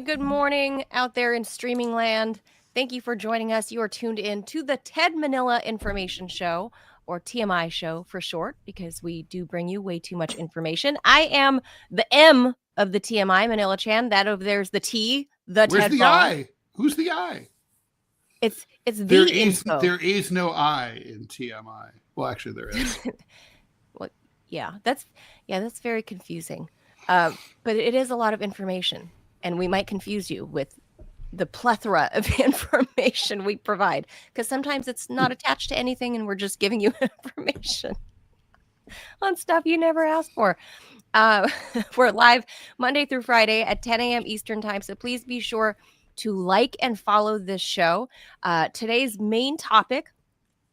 Good morning out there in streaming land. Thank you for joining us. You are tuned in to the TED Manila Information Show, or TMI show for short, because we do bring you way too much information. I am the M of the TMI, Manila Chan. That over there's the T, the Where's TED the Ball. I? Who's the I? It's the info. There is no I in TMI. Well, actually, there is. Well, that's very confusing. But it is a lot of information, and we might confuse you with the plethora of information we provide, because sometimes it's not attached to anything and we're just giving you information on stuff you never asked for. We're live Monday through Friday at 10 a.m. Eastern time, so please be sure to like and follow this show. Today's main topic,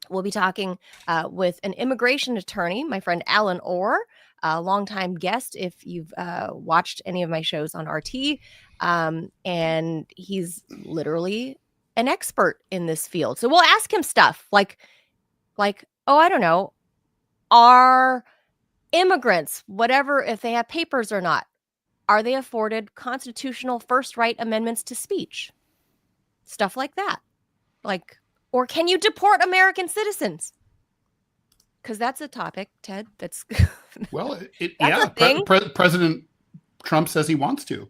we'll be talking with an immigration attorney, my friend Allen Orr, a longtime guest if you've watched any of my shows on RT. And he's literally an expert in this field. So we'll ask him stuff like, oh, I don't know, are immigrants, whatever, if they have papers or not, are they afforded constitutional first right amendments to speech? Stuff like that. Like, or can you deport American citizens? Because that's a topic, Ted. That's well, that's President Trump says he wants to.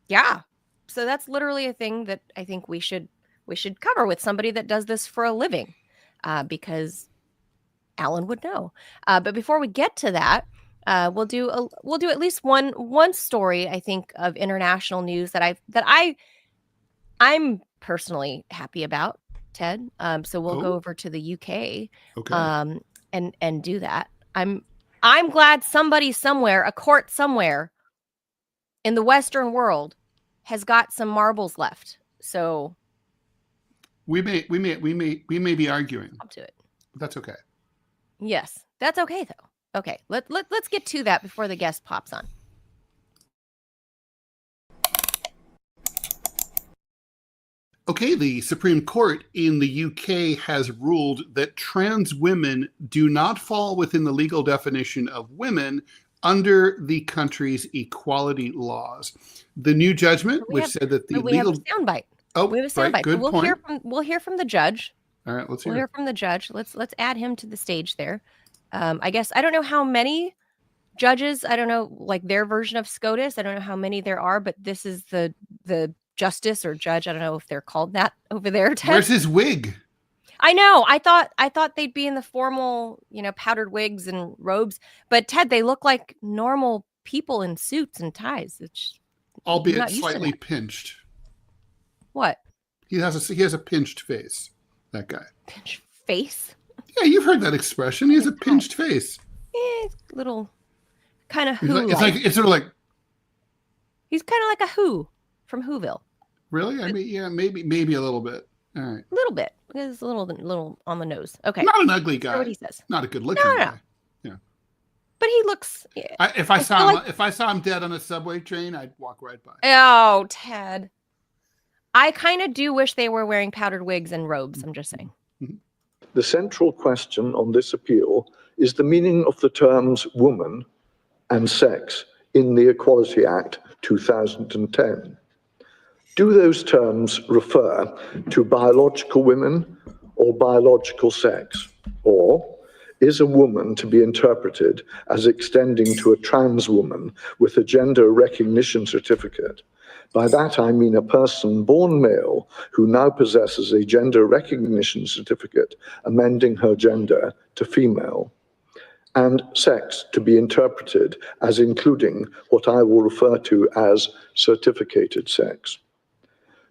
Yeah. So that's literally a thing that I think we should cover with somebody that does this for a living, because Alan would know. But before we get to that, we'll do at least one story, I think, of international news that I'm personally happy about, Ted. So we'll go over to the UK, okay, and do that. I'm glad somebody somewhere, a court somewhere in the Western world, has got some marbles left. So we may be arguing. Up to it. But that's okay. Yes, that's okay though. Okay, let's get to that before the guest pops on. Okay, the Supreme Court in the UK has ruled that trans women do not fall within the legal definition of women under the country's equality laws. The new judgment, which said that the we have a legal... soundbite. Oh, We have a right, soundbite. good So point. we'll hear from the judge. All right, let's hear We'll hear it. from the judge. Let's add him to the stage there. I guess I don't know how many judges. I don't know like their version of SCOTUS. I don't know how many there are, but this is the justice or judge. I don't know if they're called that over there. Ted. Where's his wig? I know. I thought they'd be in the formal, powdered wigs and robes, but Ted, they look like normal people in suits and ties. It's Albeit slightly pinched. What? He has a pinched face. That guy. Pinched face? Yeah, you've heard that expression. He has a pinched face. Yeah, little kind of It's sort of like. He's kind of like a Who from Whoville. Really? I mean, yeah, maybe a little bit. All right. A little bit. It's a little on the nose. Okay. Not an ugly guy. That's what he says. Not a good looking guy. Yeah. But he looks. If I saw him dead on a subway train, I'd walk right by. Oh, Ted. I kind of do wish they were wearing powdered wigs and robes. I'm just saying. The central question on this appeal is the meaning of the terms woman and sex in the Equality Act 2010. Do those terms refer to biological women or biological sex? Or is a woman to be interpreted as extending to a trans woman with a gender recognition certificate? By that I mean a person born male who now possesses a gender recognition certificate amending her gender to female, and sex to be interpreted as including what I will refer to as certificated sex.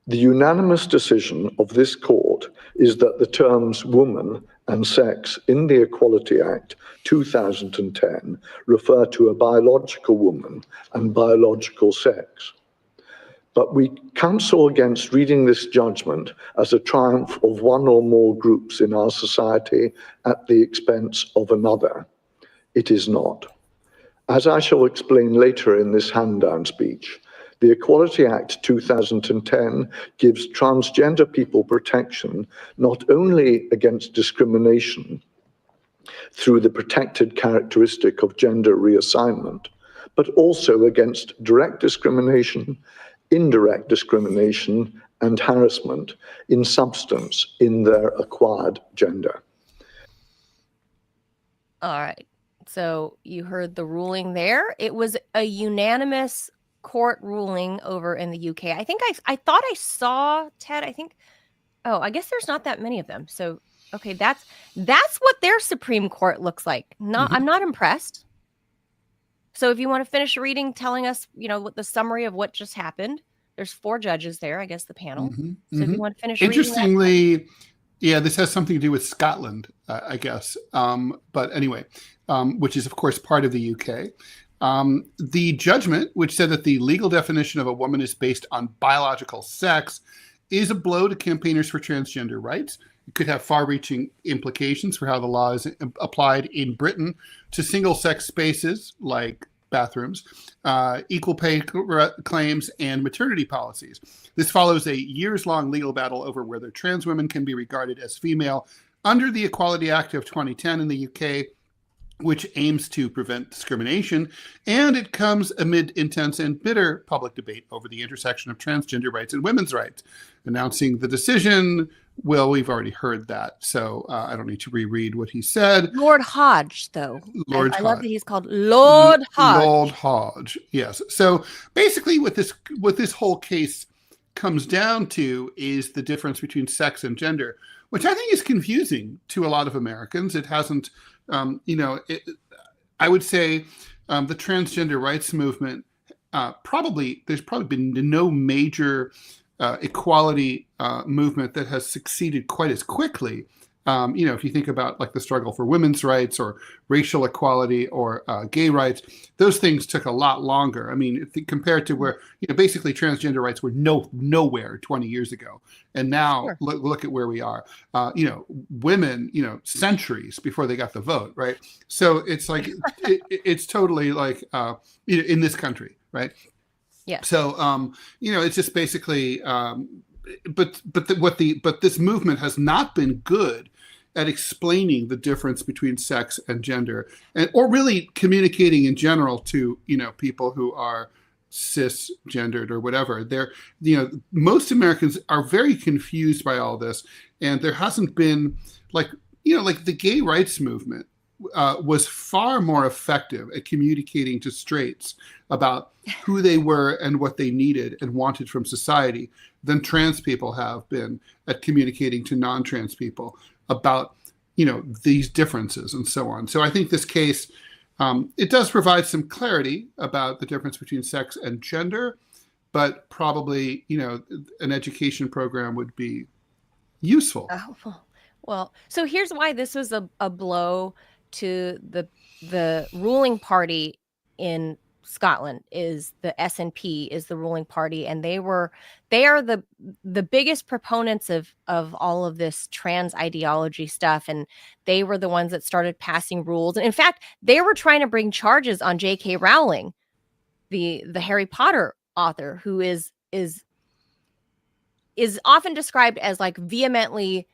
The unanimous decision of this court is that the terms woman and sex in the Equality Act 2010 refer to a biological woman and biological sex. But we counsel against reading this judgment as a triumph of one or more groups in our society at the expense of another. It is not. As I shall explain later in this hand-down speech, the Equality Act 2010 gives transgender people protection not only against discrimination through the protected characteristic of gender reassignment, but also against direct discrimination, indirect discrimination, and harassment in substance in their acquired gender. All right. So you heard the ruling there. It was a unanimous court ruling over in the UK. I think I thought I saw, Ted, I guess there's not that many of them. So, okay, that's what their Supreme Court looks like. I'm not impressed. So if you want to finish reading, telling us, what the summary of what just happened, there's 4 judges there, I guess the panel. So if you want to finish Interestingly, yeah, this has something to do with Scotland, I guess. But anyway, which is, of course, part of the UK. The judgment, which said that the legal definition of a woman is based on biological sex, is a blow to campaigners for transgender rights. It could have far-reaching implications for how the law is applied in Britain to single-sex spaces like bathrooms, equal pay claims, and maternity policies. This follows a years-long legal battle over whether trans women can be regarded as female under the Equality Act of 2010 in the UK, which aims to prevent discrimination, and it comes amid intense and bitter public debate over the intersection of transgender rights and women's rights. Announcing the decision, well, we've already heard that, so I don't need to reread what he said. Lord Hodge, though. Lord I Hodge. love that he's called Lord Hodge. Lord Hodge, yes. So basically what this whole case comes down to is the difference between sex and gender, which I think is confusing to a lot of Americans. It hasn't, I would say the transgender rights movement, there's probably been no major equality movement that has succeeded quite as quickly. If you think about like the struggle for women's rights or racial equality or gay rights, those things took a lot longer. I mean, compared to where, basically transgender rights were nowhere 20 years ago. And now look at where we are. Women, centuries before they got the vote, right? So it's like, it's totally like in this country, right? Yeah. So, it's just basically, but this movement has not been good at explaining the difference between sex and gender, or really communicating in general to, people who are cisgendered or whatever. Most Americans are very confused by all this, and there hasn't been like the gay rights movement was far more effective at communicating to straights about who they were and what they needed and wanted from society than trans people have been at communicating to non-trans people about, these differences and so on. So I think this case, it does provide some clarity about the difference between sex and gender, but probably, an education program would be useful. Oh, well, so here's why this was a blow to the ruling party in Scotland. Is the SNP is the ruling party, and they are the biggest proponents of all of this trans ideology stuff, and they were the ones that started passing rules. And in fact, they were trying to bring charges on J.K. Rowling, the Harry Potter author, who is often described as like vehemently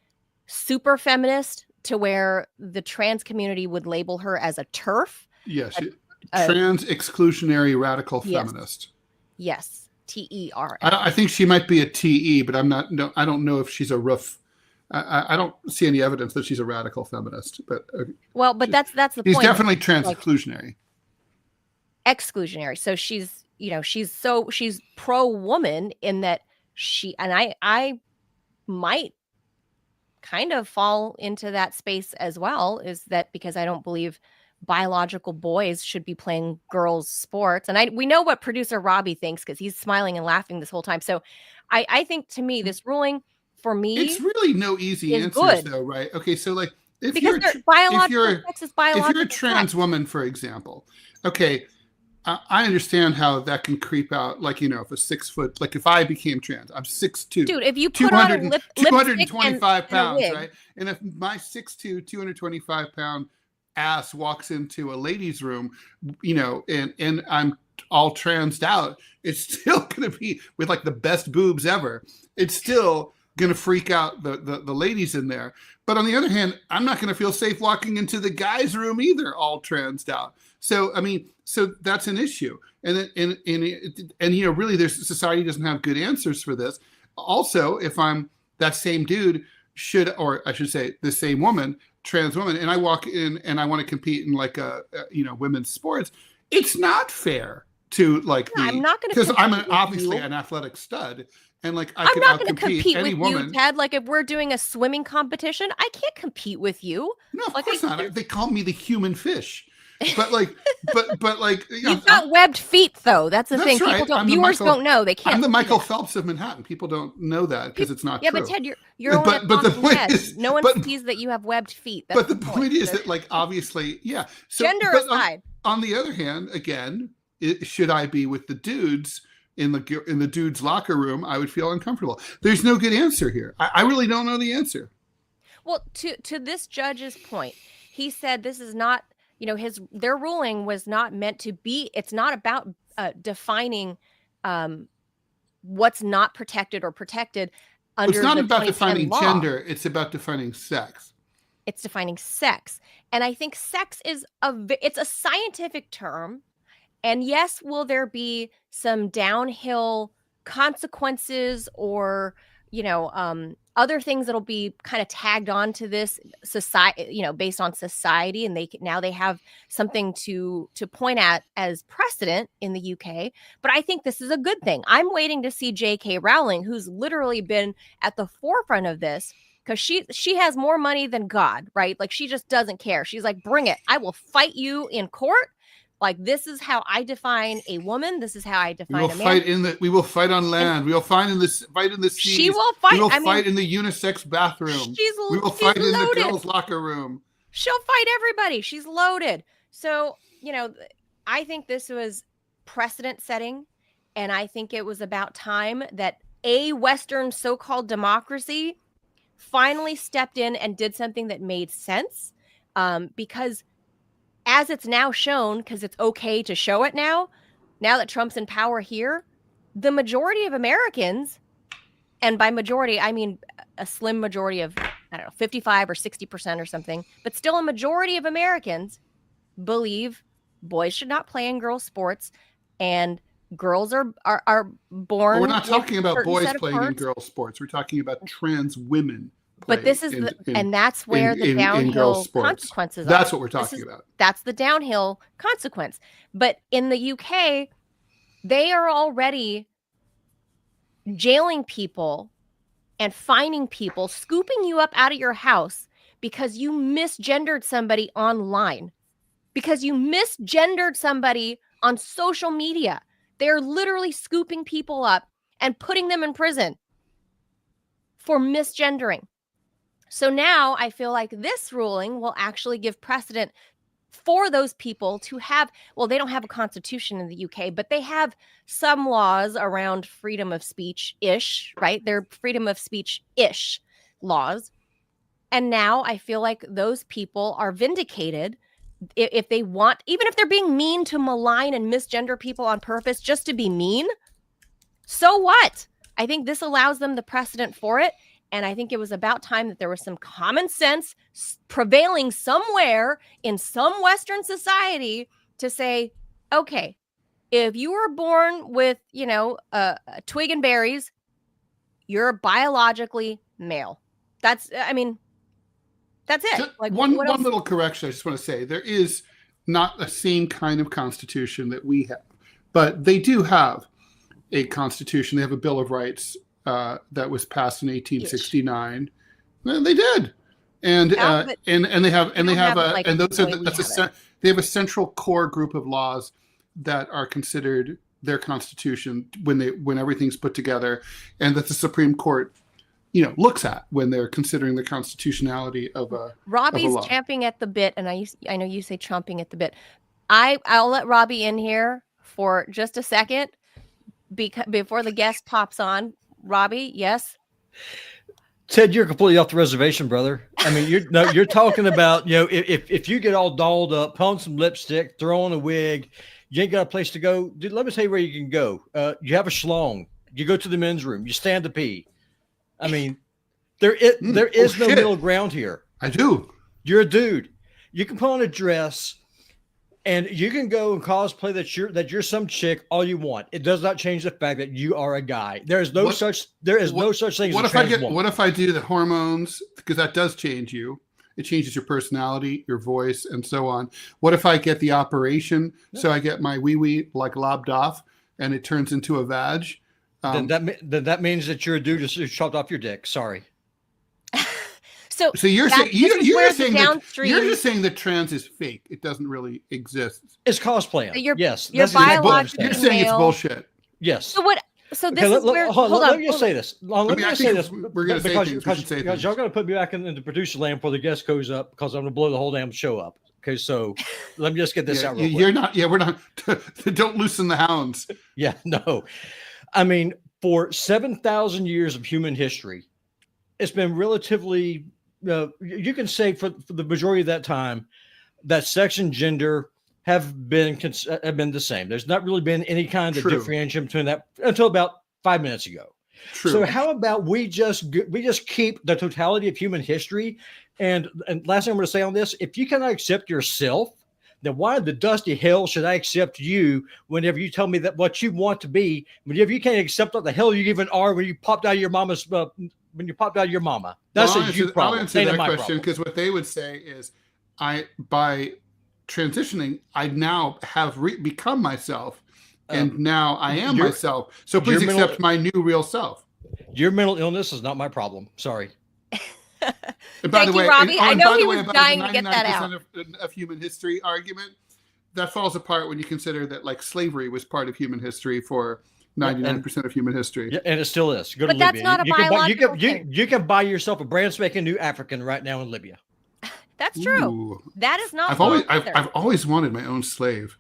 super feminist, to where the trans community would label her as a TERF. Yes, trans exclusionary radical feminist. Yes, TERF. I think she might be a TE, but I don't know if she's a RUF. I don't see any evidence that she's a radical feminist. But that's the point. She's definitely trans exclusionary. Exclusionary. So she's pro woman in that I might kind of fall into that space as well, is that because I don't believe biological boys should be playing girls' sports. And we know what producer Robbie thinks, because he's smiling and laughing this whole time. So I think, to me, this ruling, for me, it's really no easy answers good. Though, right? Okay, so like if you're a trans woman, for example, okay, I understand how that can creep out. Like, if a 6 foot, like if I became trans, I'm 6'2". Dude, if you put on a 225 pounds, right? And if my 6'2", 225 pound ass walks into a ladies' room, and I'm all transed out, it's still going to be with like the best boobs ever. It's still going to freak out the ladies in there. But on the other hand, I'm not going to feel safe walking into the guys' room either, all transed out. So, so that's an issue. And really, society doesn't have good answers for this. Also, if I'm that same dude, or I should say the same woman, trans woman, and I walk in and I want to compete in like women's sports, it's not fair to like I'm not going to, because I'm obviously an athletic stud. And like I'm not going to compete any with woman. You, Ted. Like if we're doing a swimming competition, I can't compete with you. No, of course not. They call me the human fish. But like, you've got webbed feet, though. That's the thing. Right. People viewers don't know. They can't. I'm the Michael Phelps of Manhattan. People don't know that because it's not true. Yeah, but Ted, you're only but the point is, no one sees that you have webbed feet. That's the point is that, like, obviously, yeah. So, gender aside. On the other hand, again, should I be with the dudes in the dudes' locker room? I would feel uncomfortable. There's no good answer here. I really don't know the answer. Well, to this judge's point, he said this is not. Their ruling was not meant to be. It's not about defining what's not protected or protected under. It's not the about defining law. gender. It's about defining sex. It's defining sex, and I think sex is it's a scientific term. And yes, will there be some downhill consequences or other things that'll be kind of tagged on to this society, based on society, and they have something to point at as precedent in the UK. But I think this is a good thing. I'm waiting to see J.K. Rowling, who's literally been at the forefront of this, because she has more money than God, right? Like she just doesn't care. She's like, bring it. I will fight you in court. Like, this is how I define a woman. This is how I define a man. We will fight on land. We will fight in the seas. She will fight. We will fight in the unisex bathroom. We will fight in the girls' locker room. She'll fight everybody. She's loaded. So, I think this was precedent setting. And I think it was about time that a Western so-called democracy finally stepped in and did something that made sense. Because as it's now shown, because it's okay to show it now that Trump's in power here, the majority of Americans, and by majority, I mean a slim majority of I don't know, 55 or 60% or something, but still a majority of Americans believe boys should not play in girls' sports, and girls are born But we're not with talking about certain boys set of playing in parts. girls' sports. We're talking about trans women But playing this is and that's where the in girls' downhill sports. consequences That's are. what we're talking about. That's the downhill consequence. But in the UK, they are already jailing people and fining people, scooping you up out of your house because you misgendered somebody online, because you misgendered somebody on social media. They're literally scooping people up and putting them in prison for misgendering. So now I feel like this ruling will actually give precedent for those people to have, well, they don't have a constitution in the UK, but they have some laws around freedom of speech-ish, right? They're freedom of speech-ish laws. And now I feel like those people are vindicated if they want, even if they're being mean to malign and misgender people on purpose just to be mean, so what? I think this allows them the precedent for it. And I think it was about time that there was some common sense prevailing somewhere in some Western society to say, okay, if you were born with, a twig and berries, you're biologically male. That's it. Like one what else? little correction I just want to say. There is not the same kind of constitution that we have, but they do have a constitution. They have a Bill of Rights that was passed in 1869. Well, they did, and they have a central core group of laws that are considered their constitution when everything's put together, and that the Supreme Court looks at when they're considering the constitutionality of a Robbie's law. champing at the bit, and I know you say chomping at the bit. I'll let Robbie in here for just a second before the guest pops on. Robbie, yes. Ted, you're completely off the reservation, brother. I mean, you're talking about, if you get all dolled up, put on some lipstick, throw on a wig, you ain't got a place to go. Dude, let me tell you where you can go. You have a schlong. You go to the men's room. You stand to pee. I mean, there is no middle ground here. I do. You're a dude. You can put on a dress, and you can go and cosplay that you're some chick all you want. It does not change the fact that you are a guy. There is no such thing as a trans woman. What if I do the hormones? Because that does change you. It changes your personality, your voice, and so on. What if I get the operation? Yeah. So I get my wee like lobbed off, and it turns into a vag. Then that means that you're a dude who chopped off your dick. Sorry. So you're saying that trans is fake. It doesn't really exist. It's cosplaying. Yes. You're biologically You're saying it's bullshit. Yes. So what? So this is where. Hold on. Let me just say this. We're going to say because y'all got to put me back into producer land before the guest goes up, because I'm going to blow the whole damn show up. Okay, so let me just get this out real quick. You're not. Yeah, we're not. Don't loosen the hounds. Yeah, no. I mean, for 7,000 years of human history, it's been relatively. You can say for the majority of that time, that sex and gender have been the same. There's not really been any kind of differentiation between that until about 5 minutes ago. True. So how about we just keep the totality of human history? And last thing I'm going to say on this: if you cannot accept yourself, then why the dusty hell should I accept you whenever you tell me that what you want to be? Whenever you can't accept what the hell you even are when you popped out of your mama's. When you popped out of your mama, that's a you problem. I'll answer that question, because what they would say is, by transitioning, I now have become myself, and now I am myself. So please accept my new real self. Your mental illness is not my problem. Sorry. And by the way, Robbie. I know he was dying to get that out. Of human history argument that falls apart when you consider that slavery was part of human history for 99% of human history. Yeah, and it still is. Go but to that's Libya. Not a biological thing. You can buy yourself a brand spanking new African right now in Libya. That's true. Ooh. That is not. I've always wanted my own slave.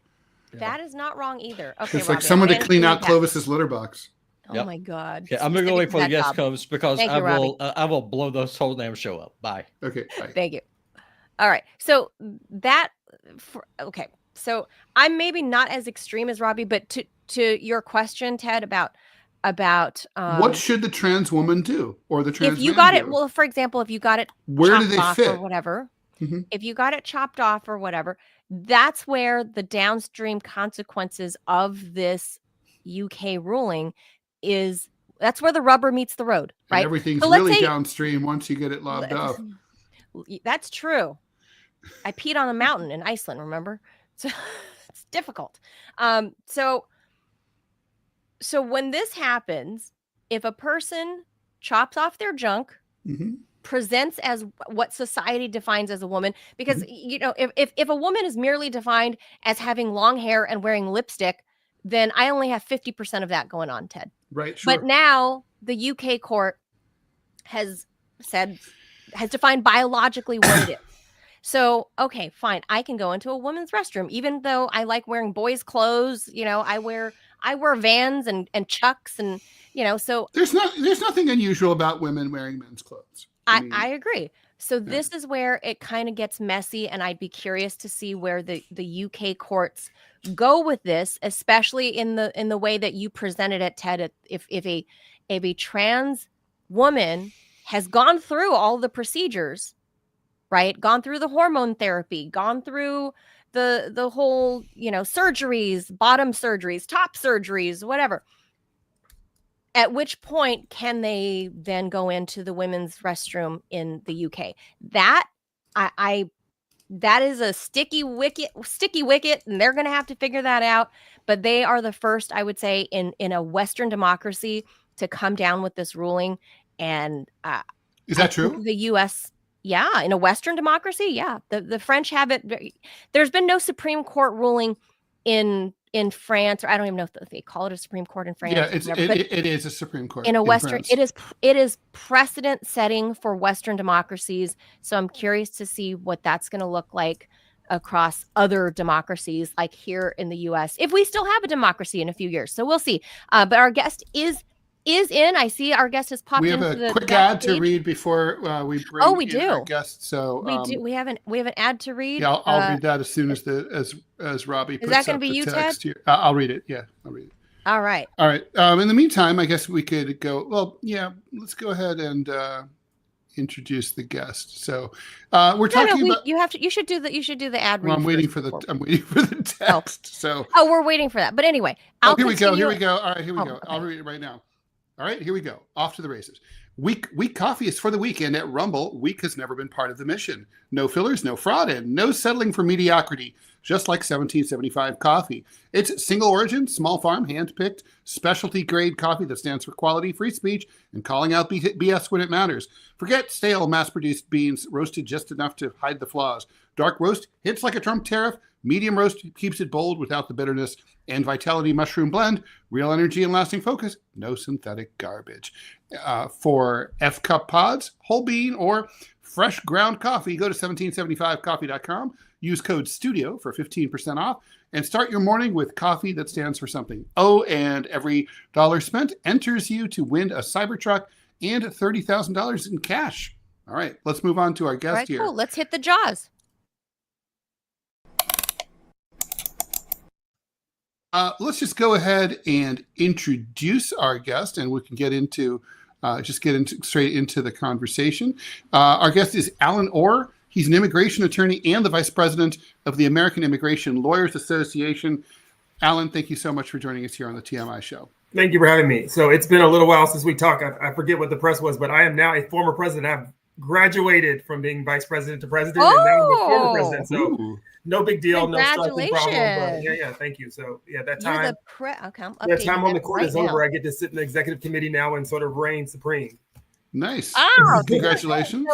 That is not wrong either. Okay, it's like someone to clean out Clovis's litter box. Oh my God. Okay, I'm gonna go wait for the guest comes, because I will blow this whole damn show up. Bye. Okay. Bye. Thank you. All right. So so I'm maybe not as extreme as Robbie, but to your question, Ted, about about what should the trans woman do or the trans if you man got do? it. Well, for example, if you got it Where do chopped they off fit? or whatever, Mhm. if you got it chopped off or whatever, that's where the downstream consequences of this UK ruling is. That's where the rubber meets the road, And right? everything's So let's really say downstream once you get it lobbed off. that's true. I peed on a mountain in Iceland, remember? So it's difficult. So when this happens, if a person chops off their junk, Mhm. presents as what society defines as a woman, because Mm-hmm. you know, if a woman is merely defined as having long hair and wearing lipstick, then I only have 50% of that going on, Ted. Right, sure. But now the UK court has defined biologically what it is. So, okay, fine. I can go into a woman's restroom, even though I like wearing boys' clothes. You know, I wear Vans and Chucks, and you know, so There's nothing unusual about women wearing men's clothes. I agree. So this is where it kind of gets messy, and I'd be curious to see where the UK courts go with this, especially in the way that you presented it, Ted. If a trans woman has gone through all the procedures, right? Gone through the hormone therapy, gone through the whole, you know, surgeries, bottom surgeries, top surgeries, whatever. At which point can they then go into the women's restroom in the UK? That that is a sticky wicket, and they're going to have to figure that out. But they are the first, I would say, in a Western democracy to come down with this ruling. And is that true? The U.S. Yeah, in a Western democracy, yeah. The French have it. There's been no Supreme Court ruling in France, or I don't even know if they call it a Supreme Court in France. Yeah, it is a Supreme Court in a Western. France. It is precedent setting for Western democracies. So I'm curious to see what that's going to look like across other democracies, like here in the U.S., if we still have a democracy in a few years. So we'll see. But our guest is in. I see our guest has popped We have into a quick ad to read before we bring we in do. our guest. So we do. We have an ad to read. Yeah, I'll read that as soon as Robbie puts that going to up be the you, text Ted? here. I'll read it. Yeah, I'll read it. All right. All right. In the meantime, I guess we could go. Well, yeah. Let's go ahead and introduce the guest. So we're talking about. You should do the ad read. Well, I'm waiting for the text. So. Oh, we're waiting for that. But anyway, here we go. All right, here we go. Okay. I'll read it right now. All right, here we go. Off to the races. Week coffee is for the weekend at Rumble. Week has never been part of the mission. No fillers, no fraud, and no settling for mediocrity. Just like 1775 coffee. It's single origin, small farm, hand-picked, specialty grade coffee that stands for quality, free speech, and calling out BS when it matters. Forget stale, mass-produced beans, roasted just enough to hide the flaws. Dark roast hits like a Trump tariff. Medium roast keeps it bold without the bitterness. And Vitality Mushroom Blend, real energy and lasting focus, no synthetic garbage. For F-Cup pods, whole bean, or fresh ground coffee, go to 1775coffee.com. Use code STUDIO for 15% off and start your morning with coffee that stands for something. Oh, and every dollar spent enters you to win a Cybertruck and $30,000 in cash. All right, let's move on to our guest here. Cool. Let's hit the jaws. Let's just go ahead and introduce our guest, and we can get into straight into the conversation. Our guest is Allen Orr. He's an immigration attorney and the vice president of the American Immigration Lawyers Association. Allen, thank you so much for joining us here on the TMI show. Thank you for having me. So it's been a little while since we talked. I forget what the press was, but I am now a former president. I've graduated from being vice president to president, and now I'm a former president. So no big deal, no striking problem. But yeah, thank you. So yeah, that time, that time on the court is over. I get to sit in the executive committee now and sort of reign supreme. Nice. Oh, congratulations.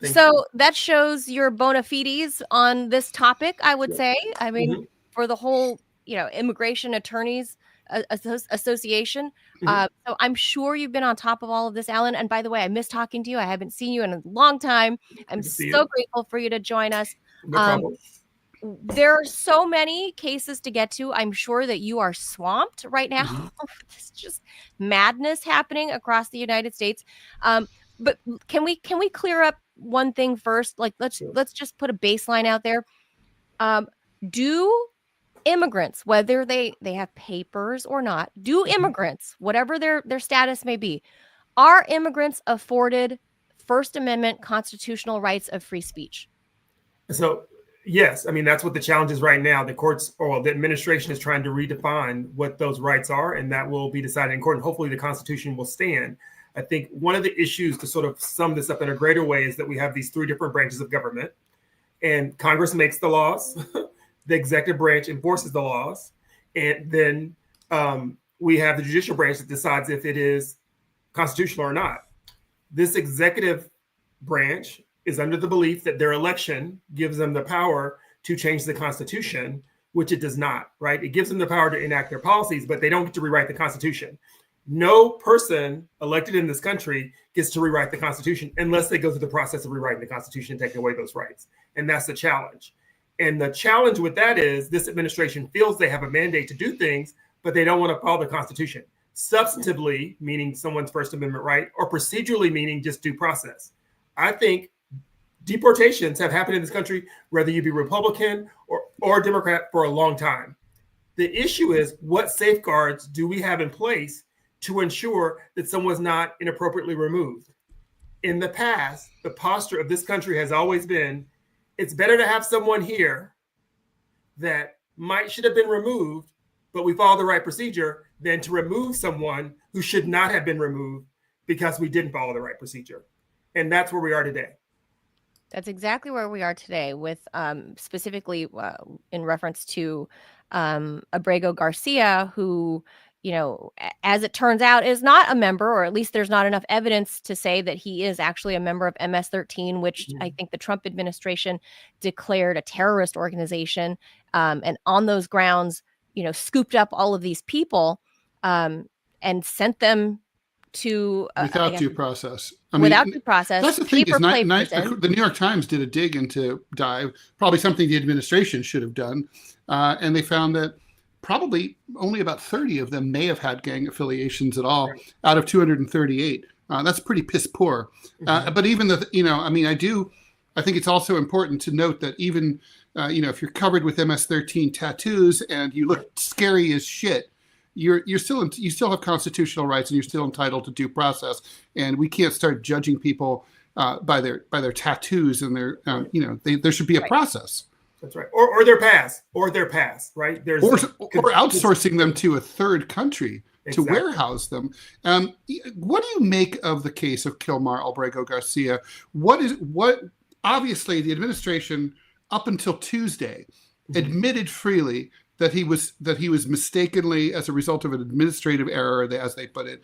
So that shows your bona fides on this topic, I would say. I mean, for the whole, immigration attorneys association. So I'm sure you've been on top of all of this, Allen. And by the way, I miss talking to you. I haven't seen you in a long time. I'm so grateful for you to join us. No problem. There are so many cases to get to. I'm sure that you are swamped right now. It's just madness happening across the United States. But can we clear up one thing first? Like let's just put a baseline out there. Do immigrants, whether they have papers or not, do immigrants, whatever their status may be, are immigrants afforded First Amendment constitutional rights of free speech? So, yes, I mean, that's what the challenge is right now. The courts, or the administration, is trying to redefine what those rights are, and that will be decided in court. And hopefully the Constitution will stand. I think one of the issues, to sort of sum this up in a greater way, is that we have these three different branches of government, and Congress makes the laws, the executive branch enforces the laws, and then we have the judicial branch that decides if it is constitutional or not. This executive branch is under the belief that their election gives them the power to change the Constitution, which it does not, right? It gives them the power to enact their policies, but they don't get to rewrite the Constitution. No person elected in this country gets to rewrite the Constitution unless they go through the process of rewriting the Constitution and taking away those rights. And that's the challenge. And the challenge with that is this administration feels they have a mandate to do things, but they don't want to follow the Constitution. Substantively, meaning someone's First Amendment right, or procedurally, meaning just due process. I think deportations have happened in this country, whether you be Republican or Democrat, for a long time. The issue is, what safeguards do we have in place to ensure that someone's not inappropriately removed? In the past, the posture of this country has always been, it's better to have someone here that should have been removed, but we follow the right procedure, than to remove someone who should not have been removed because we didn't follow the right procedure. And that's where we are today. That's exactly where we are today, with specifically in reference to Abrego Garcia, who, as it turns out, is not a member, or at least there's not enough evidence to say that he is actually a member of MS-13, which I think the Trump administration declared a terrorist organization. And on those grounds, scooped up all of these people and sent them to without due process. Without due process. That's the thing. Is the New York Times did a dig into Dive, probably something the administration should have done, and they found that probably only about 30 of them may have had gang affiliations at all, out of 238. That's pretty piss poor. But even I think it's also important to note that even if you're covered with MS-13 tattoos and you look scary as shit, you still have constitutional rights, and you're still entitled to due process. And we can't start judging people by their tattoos and their there should be a process. That's right. Or their past, right? Or outsourcing them to a third country to warehouse them. What do you make of the case of Kilmar Albrego Garcia? Obviously the administration up until Tuesday admitted freely that he was mistakenly, as a result of an administrative error, as they put it,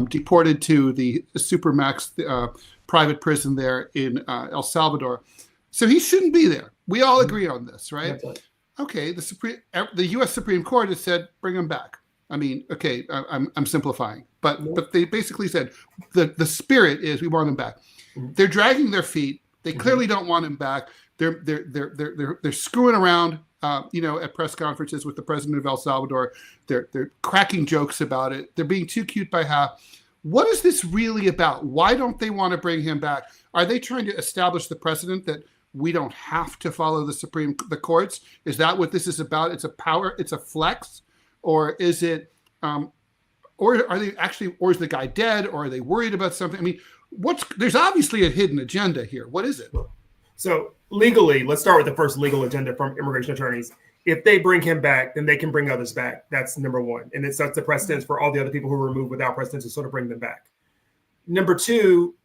deported to the Supermax private prison there in El Salvador. So he shouldn't be there. We all agree on this, right? Okay, the U.S. Supreme Court has said bring him back. I mean, okay, I'm simplifying, but they basically said the spirit is we want him back. They're dragging their feet. They clearly don't want him back. They're screwing around. At press conferences with the president of El Salvador, they're cracking jokes about it. They're being too cute by half. What is this really about? Why don't they want to bring him back? Are they trying to establish the precedent that we don't have to follow the courts? Is that what this is about? It's a power, it's a flex, or is it, or are they actually, or is the guy dead, or are they worried about something? I mean, there's obviously a hidden agenda here. What is it? So legally, let's start with the first legal agenda from immigration attorneys. If they bring him back, then they can bring others back. That's number one. And it sets the precedence for all the other people who were removed without precedence to sort of bring them back. Number two,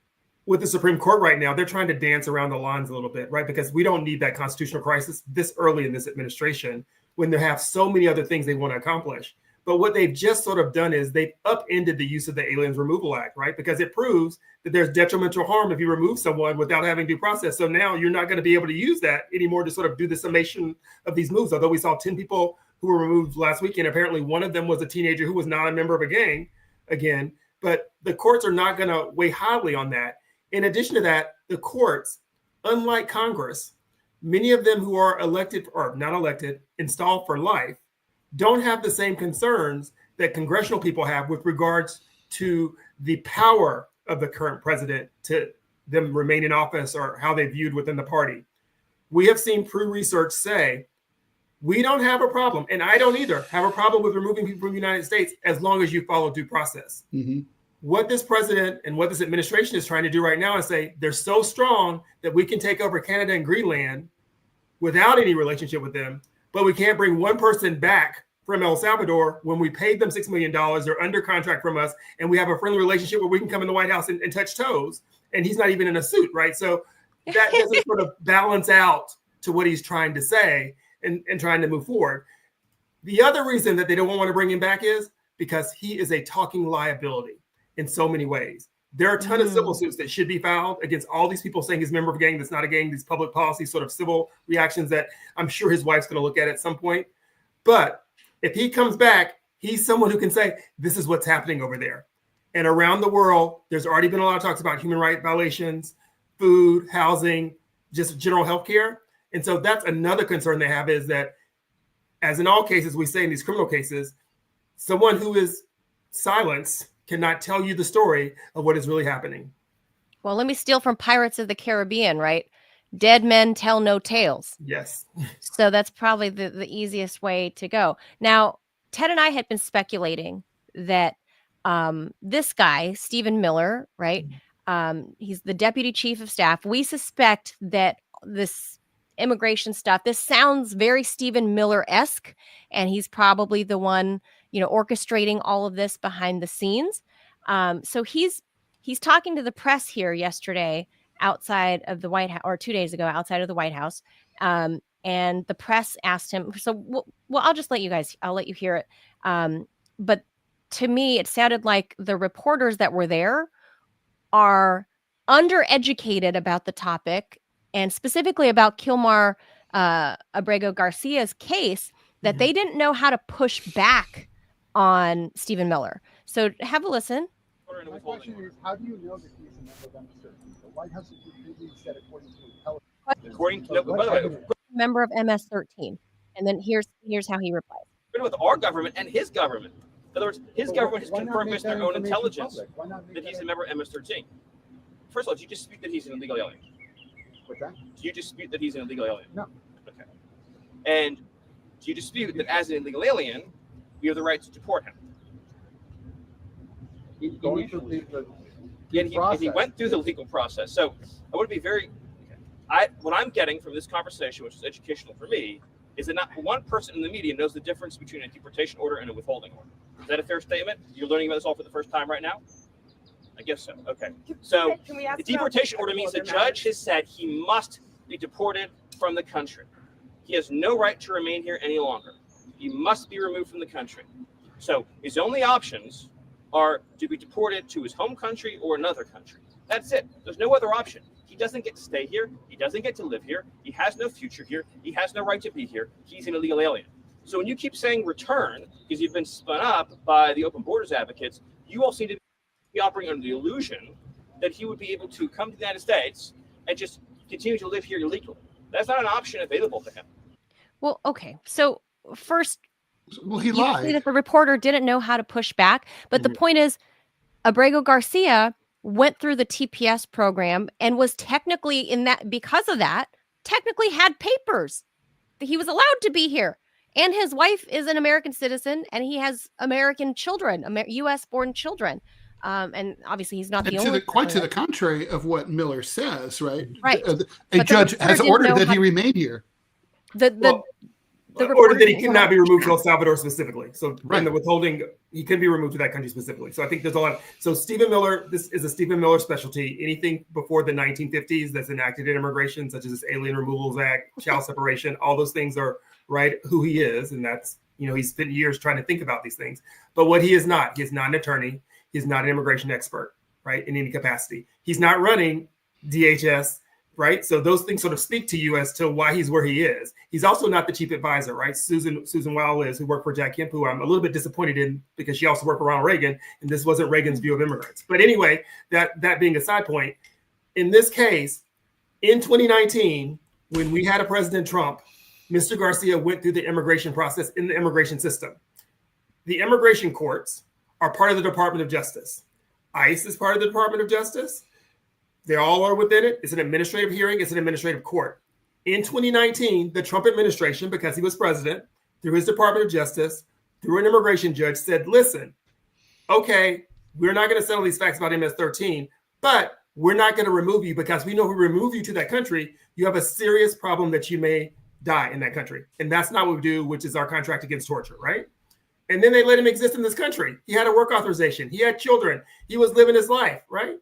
with the Supreme Court right now, they're trying to dance around the lines a little bit, right? Because we don't need that constitutional crisis this early in this administration when they have so many other things they want to accomplish. But what they've just sort of done is they've upended the use of the Aliens Removal Act, right? Because it proves that there's detrimental harm if you remove someone without having due process. So now you're not going to be able to use that anymore to sort of do the summation of these moves. Although we saw 10 people who were removed last weekend. Apparently one of them was a teenager who was not a member of a gang again. But the courts are not going to weigh highly on that. In addition to that, the courts, unlike Congress, many of them who are elected or not elected, installed for life, don't have the same concerns that congressional people have with regards to the power of the current president to them remain in office or how they viewed within the party. We have seen Pew Research say We don't have a problem, and I don't either have a problem with removing people from the United States as long as you follow due process. Mm-hmm. What this president and what this administration is trying to do right now is say they're so strong that we can take over Canada and Greenland without any relationship with them, but we can't bring one person back from El Salvador when we paid them $6 million. They're under contract from us, and we have a friendly relationship where we can come in the White House and touch toes, and he's not even in a suit, right? So that doesn't sort of balance out to what he's trying to say and trying to move forward. The other reason that they don't want to bring him back is because he is a talking liability in so many ways. There are a ton of civil suits that should be filed against all these people saying he's a member of a gang that's not a gang, these public policy sort of civil reactions that I'm sure his wife's going to look at some point. But if he comes back, he's someone who can say, this is what's happening over there. And around the world, there's already been a lot of talks about human rights violations, food, housing, just general health care. And so that's another concern they have, is that, as in all cases, we say in these criminal cases, someone who is silenced cannot tell you the story of what is really happening. Well, let me steal from Pirates of the Caribbean, right? Dead men tell no tales. Yes. So that's probably the easiest way to go. Now, Ted and I had been speculating that this guy, Stephen Miller, right? He's the deputy chief of staff. We suspect that this immigration stuff, this sounds very Stephen Miller-esque, and he's probably the one, orchestrating all of this behind the scenes. So he's talking to the press here yesterday outside of the White House, or 2 days ago outside of the White House. And the press asked him, so, well, I'll let you hear it. But to me, it sounded like the reporters that were there are undereducated about the topic, and specifically about Kilmar Abrego Garcia's case, that they didn't know how to push back on Stephen Miller. So have a listen. My question is, how do you know that he's a member of MS-13? The White House repeatedly said, according to intelligence. According to, by the way, member of MS-13. And then here's how he replies. with our government and his government. In other words, his government has confirmed based on their own intelligence that he's a member of MS-13. First of all, do you dispute that he's an illegal alien? What's that? Do you dispute that he's an illegal alien? No. Okay. And do you dispute that as an illegal alien, we have the right to deport him? He's going through the he went through the legal process. So I want to be very. What I'm getting from this conversation, which is educational for me, is that not one person in the media knows the difference between a deportation order and a withholding order. Is that a fair statement? You're learning about this all for the first time right now? I guess so. Okay. So the deportation order means the judge has said he must be deported from the country. He has no right to remain here any longer. He must be removed from the country. So his only options are to be deported to his home country or another country. That's it. There's no other option. He doesn't get to stay here. He doesn't get to live here. He has no future here. He has no right to be here. He's an illegal alien. So when you keep saying return, because you've been spun up by the open borders advocates, you all seem to be operating under the illusion that he would be able to come to the United States and just continue to live here illegally. That's not an option available to him. Well, okay. So first, he lied. Say that the reporter didn't know how to push back, but the point is, Abrego Garcia went through the TPS program and was technically because of that, technically had papers. He was allowed to be here. And his wife is an American citizen, and he has American children, U.S.-born children. And obviously he's not the only. Quite to the contrary of what Miller says, right? Right. A judge has ordered that he remain here. The order that he cannot be removed to El Salvador specifically. So in the withholding, he can be removed to that country specifically. So I think there's a lot. So Stephen Miller, this is a Stephen Miller specialty. Anything before the 1950s that's enacted in immigration, such as this Alien Removals Act, child separation, all those things are who he is. And that's, he's spent years trying to think about these things. But what he is not an attorney. He's not an immigration expert, right, in any capacity. He's not running DHS, right? So those things sort of speak to you as to why he's where he is. He's also not the chief advisor, right? Susan Weil is, who worked for Jack Kemp, who I'm a little bit disappointed in because she also worked for Ronald Reagan, and this wasn't Reagan's view of immigrants. But anyway, that being a side point, in this case, in 2019, when we had a President Trump, Mr. Garcia went through the immigration process in the immigration system. The immigration courts are part of the Department of Justice. ICE is part of the Department of Justice. They all are within it. It's an administrative hearing. It's an administrative court. In 2019, the Trump administration, because he was president, through his Department of Justice, through an immigration judge, said, listen, okay, we're not going to settle these facts about MS-13, but we're not going to remove you because we know if we remove you to that country, you have a serious problem that you may die in that country. And that's not what we do, which is our contract against torture, right? And then they let him exist in this country. He had a work authorization. He had children. He was living his life, right?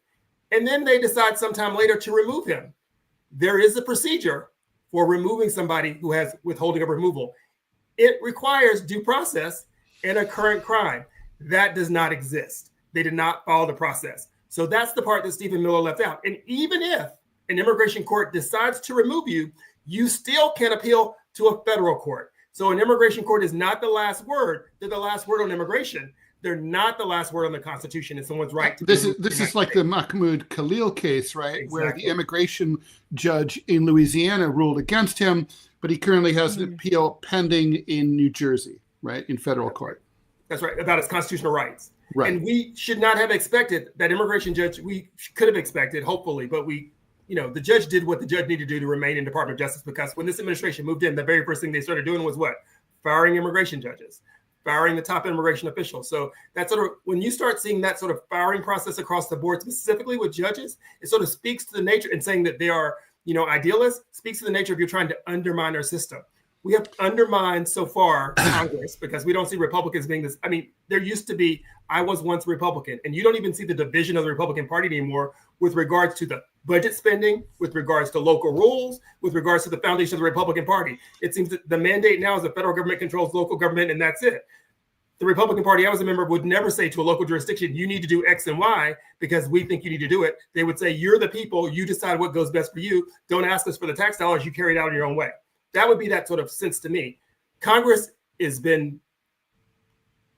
And then they decide sometime later to remove him. There is a procedure for removing somebody who has withholding of removal. It requires due process and a current crime. That does not exist. They did not follow the process. So that's the part that Stephen Miller left out. And even if an immigration court decides to remove you, you still can appeal to a federal court. So an immigration court is not the last word. They're the last word on immigration. They're not the last word on the Constitution and someone's right to. This is like the Mahmoud Khalil case, right? Exactly. Where the immigration judge in Louisiana ruled against him, but he currently has an appeal pending in New Jersey, right, in federal court. That's right, about his constitutional rights. Right. And we should not have expected that immigration judge. We could have expected, hopefully, but the judge did what the judge needed to do to remain in Department of Justice, because when this administration moved in, the very first thing they started doing was what? Firing immigration judges, firing the top immigration officials. So that's sort of, when you start seeing that sort of firing process across the board, specifically with judges, it sort of speaks to the nature, and saying that they are, idealists, speaks to the nature of you're trying to undermine our system. We have undermined so far Congress because we don't see Republicans being this. I mean, there used to be, I was once a Republican, and you don't even see the division of the Republican Party anymore with regards to the budget spending, with regards to local rules, with regards to the foundation of the Republican Party. It seems that the mandate now is the federal government controls local government, and that's it. The Republican Party I was a member of would never say to a local jurisdiction, you need to do X and Y because we think you need to do it. They would say, you're the people, you decide what goes best for you. Don't ask us for the tax dollars, you carry it out in your own way. That would be that sort of sense to me. Congress has been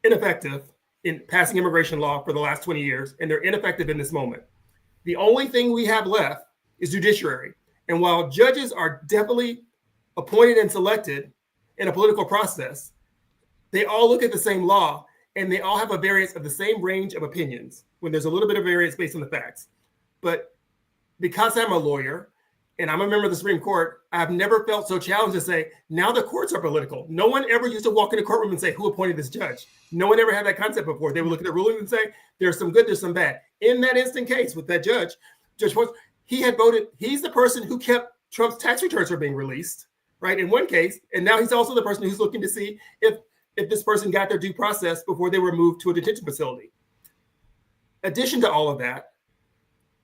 ineffective in passing immigration law for the last 20 years, and they're ineffective in this moment. The only thing we have left is judiciary. And while judges are definitely appointed and selected in a political process, they all look at the same law, and they all have a variance of the same range of opinions when there's a little bit of variance based on the facts. But because I'm a lawyer, and I'm a member of the Supreme Court, I've never felt so challenged to say, now the courts are political. No one ever used to walk in a courtroom and say, who appointed this judge? No one ever had that concept before. They would look at the ruling and say, there's some good, there's some bad. In that instant case with that judge, Judge Schwartz, he had voted, he's the person who kept Trump's tax returns from being released, right, in one case. And now he's also the person who's looking to see if this person got their due process before they were moved to a detention facility. Addition to all of that,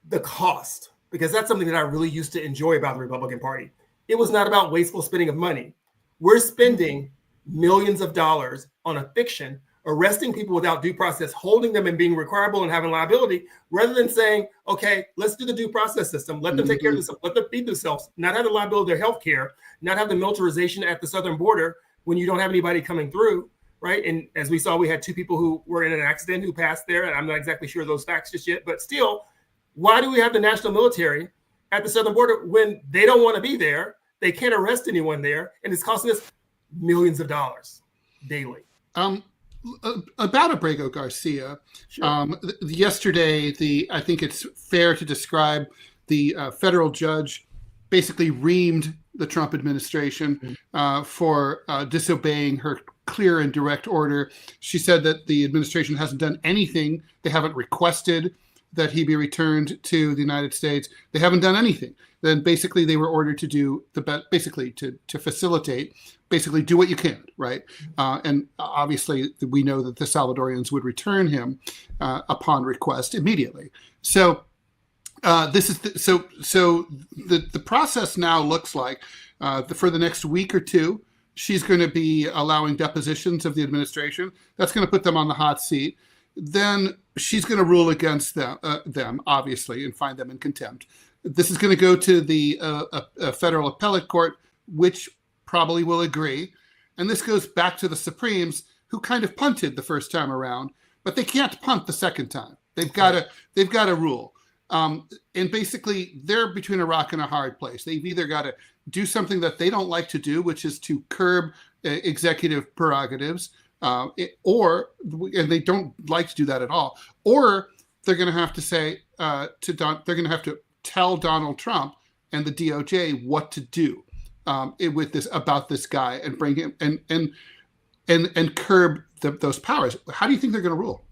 the cost, because that's something that I really used to enjoy about the Republican Party. It was not about wasteful spending of money. We're spending millions of dollars on a fiction, arresting people without due process, holding them and being requireable and having liability, rather than saying, okay, let's do the due process system. Let them take care of themselves. Let them feed themselves, not have the liability of their health care, not have the militarization at the southern border when you don't have anybody coming through, right? And as we saw, we had 2 people who were in an accident who passed there. And I'm not exactly sure of those facts just yet, but still, why do we have the national military at the southern border when they don't want to be there? They can't arrest anyone there, and it's costing us millions of dollars daily. About Abrego Garcia, Sure. Yesterday, I think it's fair to describe the federal judge basically reamed the Trump administration for disobeying her clear and direct order. She said that the administration hasn't done anything. They haven't requested that he be returned to the United States. They haven't done anything. Then basically they were ordered to do to facilitate, basically do what you can, right? And obviously we know that the Salvadorians would return him upon request immediately. So this is the process now looks like for the next week or two, she's going to be allowing depositions of the administration. That's going to put them on the hot seat. Then she's going to rule against them, obviously, and find them in contempt. This is going to go to the federal appellate court, which probably will agree. And this goes back to the Supremes, who kind of punted the first time around, but they can't punt the second time. They've got to rule. And basically, they're between a rock and a hard place. They've either got to do something that they don't like to do, which is to curb executive prerogatives, and they don't like to do that at all, or they're going to have to say they're going to have to tell Donald Trump and the DOJ what to do. with this about this guy and bring him and curb those powers. How do you think they're going to rule?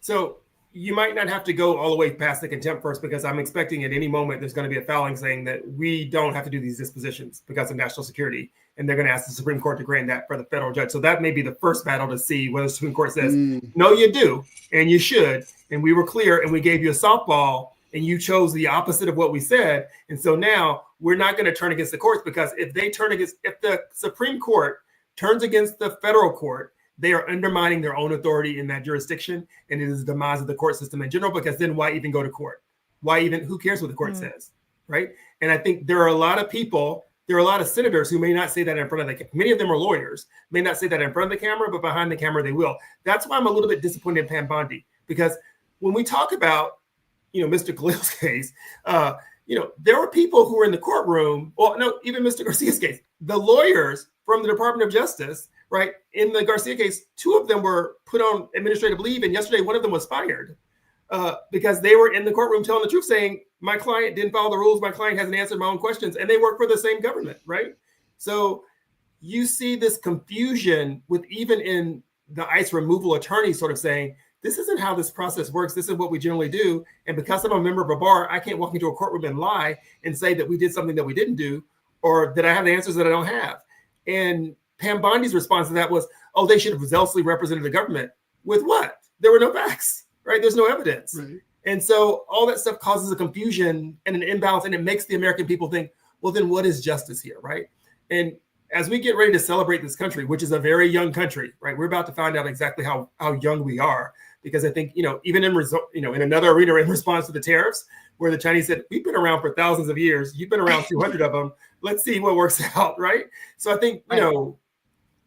So you might not have to go all the way past the contempt first, because I'm expecting at any moment there's going to be a filing saying that we don't have to do these dispositions because of national security. And they're going to ask the Supreme Court to grant that for the federal judge. So that may be the first battle to see whether the Supreme Court says, no, you do, and you should. And we were clear and we gave you a softball and you chose the opposite of what we said. And so now we're not going to turn against the courts, because if the Supreme Court turns against the federal court, they are undermining their own authority in that jurisdiction. And it is the demise of the court system in general, because then why even go to court? Who cares what the court says, right? And I think there are a lot of people, there are a lot of senators who may not say that in front of many of them are lawyers, may not say that in front of the camera, but behind the camera they will. That's why I'm a little bit disappointed in Pam Bondi, because when we talk about, Mr. Khalil's case, there were people who were in the courtroom, even Mr. Garcia's case, the lawyers from the Department of Justice, right? In the Garcia case, 2 of them were put on administrative leave, and yesterday one of them was fired because they were in the courtroom telling the truth, saying, my client didn't follow the rules, my client hasn't answered my own questions, and they work for the same government, right? So you see this confusion with even in the ICE removal attorneys sort of saying, this isn't how this process works, this is what we generally do, and because I'm a member of a bar, I can't walk into a courtroom and lie and say that we did something that we didn't do, or that I have the answers that I don't have. And Pam Bondi's response to that was, oh, they should have zealously represented the government. With what? There were no facts, right? There's no evidence. Right. And so all that stuff causes a confusion and an imbalance, and it makes the American people think, well, then what is justice here, right? And as we get ready to celebrate this country, which is a very young country, right? We're about to find out exactly how young we are, because I think, even in another arena in response to the tariffs, where the Chinese said, we've been around for thousands of years, you've been around 200 of them, let's see what works out, right? So I think,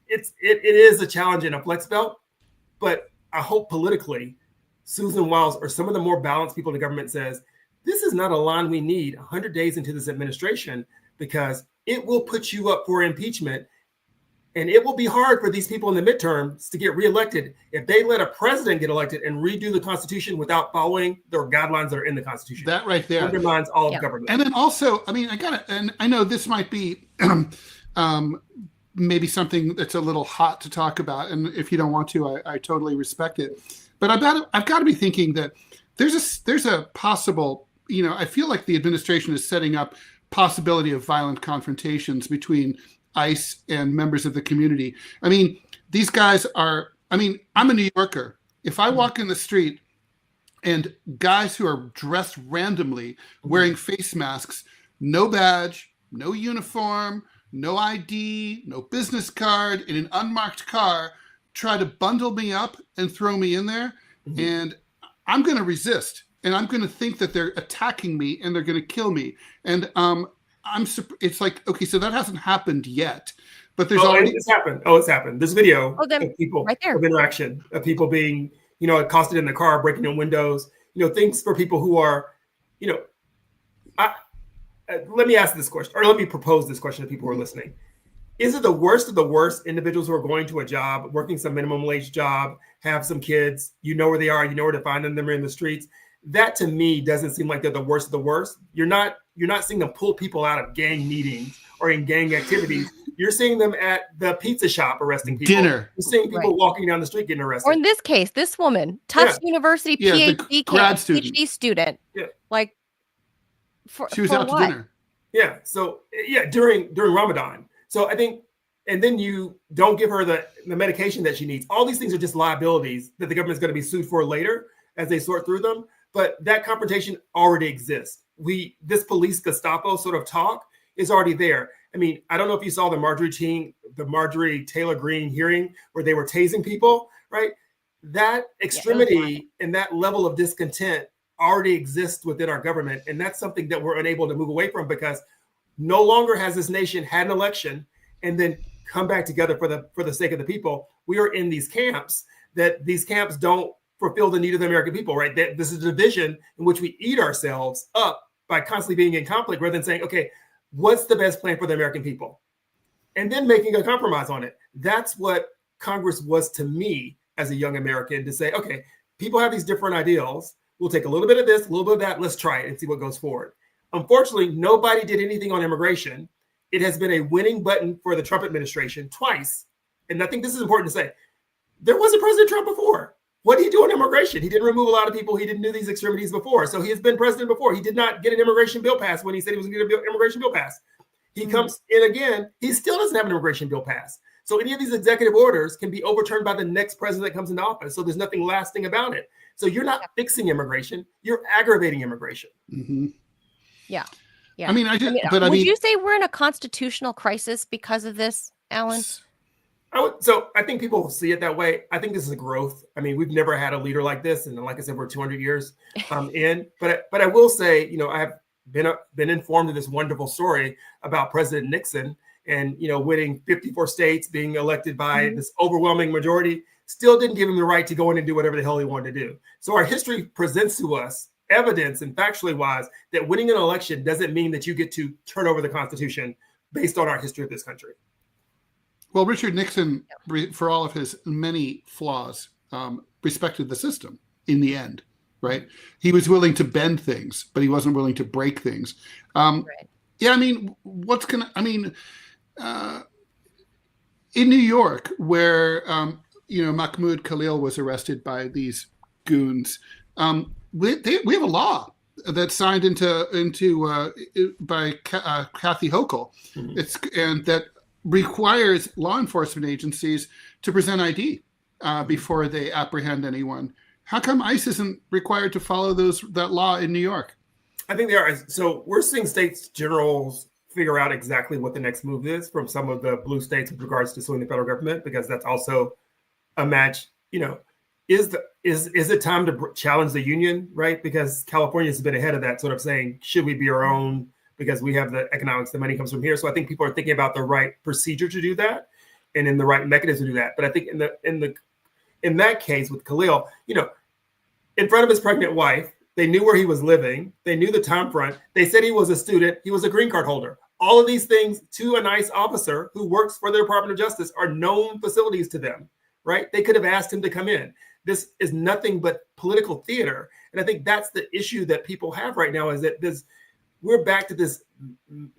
it is a challenge in a flex belt, but I hope politically, Susan Wiles or some of the more balanced people in the government says, this is not a line we need 100 days into this administration, because it will put you up for impeachment. And it will be hard for these people in the midterms to get reelected if they let a president get elected and redo the Constitution without following the guidelines that are in the Constitution. That right there undermines all of government. And then also, and I know this might be maybe something that's a little hot to talk about, and if you don't want to, I totally respect it. But I've got to be thinking that there's a possible, I feel like the administration is setting up possibility of violent confrontations between ICE and members of the community. These guys are, I'm a New Yorker. If I walk in the street and guys who are dressed randomly, wearing face masks, no badge, no uniform, no ID, no business card, in an unmarked car, try to bundle me up and throw me in there, and I'm going to resist, and I'm going to think that they're attacking me and they're going to kill me. And it's like, okay, so that hasn't happened yet, but there's already it's happened. It's happened. There's video of people right there, of interaction, of people being, accosted in the car, breaking in windows, things for people who are, let me ask this question, or let me propose this question to people who are listening. Is it the worst of the worst individuals who are going to a job, working some minimum wage job, have some kids, where they are, where to find them, they're in the streets? That to me doesn't seem like they're the worst of the worst. You're not seeing them pull people out of gang meetings or in gang activities. You're seeing them at the pizza shop arresting people. Dinner. You're seeing people walking down the street getting arrested. Or in this case, this woman, Tufts University PhD student. Yeah. Like, she was out to dinner. Yeah. So during Ramadan. So I think, and then you don't give her the medication that she needs. All these things are just liabilities that the government's going to be sued for later as they sort through them. But that confrontation already exists. This police Gestapo sort of talk is already there. I don't know if you saw the Marjorie Taylor Greene hearing where they were tasing people, right? That extremity and that level of discontent already exists within our government. And that's something that we're unable to move away from, because no longer has this nation had an election and then come back together for the sake of the people. We are in these camps don't fulfill the need of the American people, right? This is a division in which we eat ourselves up by constantly being in conflict, rather than saying, okay, what's the best plan for the American people? And then making a compromise on it. That's what Congress was to me as a young American, to say, okay, people have these different ideals. We'll take a little bit of this, a little bit of that. Let's try it and see what goes forward. Unfortunately, nobody did anything on immigration. it has been a winning button for the Trump administration twice. And I think this is important to say. There was a President Trump before. What did he do on immigration? He didn't remove a lot of people. He didn't do these extremities before. So he has been president before. He did not get an immigration bill passed when he said he was going to get an immigration bill passed. He comes in again. He still doesn't have an immigration bill passed. So any of these executive orders can be overturned by the next president that comes into office. So there's nothing lasting about it. So you're not fixing immigration. You're aggravating immigration. Mm-hmm. Yeah. I mean, would you say we're in a constitutional crisis because of this, Alan? So I think people see it that way. I think this is a growth. I mean, we've never had a leader like this, and like I said, we're 200 years in. But I will say, I have been informed of this wonderful story about President Nixon, and winning 54 states, being elected by this overwhelming majority, still didn't give him the right to go in and do whatever the hell he wanted to do. So our history presents to us evidence, and factually wise, that winning an election doesn't mean that you get to turn over the Constitution based on our history of this country. Well, Richard Nixon, for all of his many flaws, respected the system in the end, right? He was willing to bend things, but he wasn't willing to break things. Yeah, I mean, in New York, where, Mahmoud Khalil was arrested by these goons, we have a law that's signed by Kathy Hochul. And that requires law enforcement agencies to present ID before they apprehend anyone. How come ICE isn't required to follow that law in New York? I think they are. So we're seeing states generals figure out exactly what the next move is from some of the blue states with regards to suing the federal government, because that's also a match. Is it time to challenge the union, right? Because California has been ahead of that, sort of saying, should we be our own? Because we have the economics, the money comes from here. So I think people are thinking about the right procedure to do that, and in the right mechanism to do that. But I think in that case with Khalil, in front of his pregnant wife, they knew where he was living. They knew the time front. They said he was a student. He was a green card holder. All of these things to an ICE officer who works for the Department of Justice are known facilities to them, right? They could have asked him to come in. This is nothing but political theater. And I think that's the issue that people have right now, is that we're back to this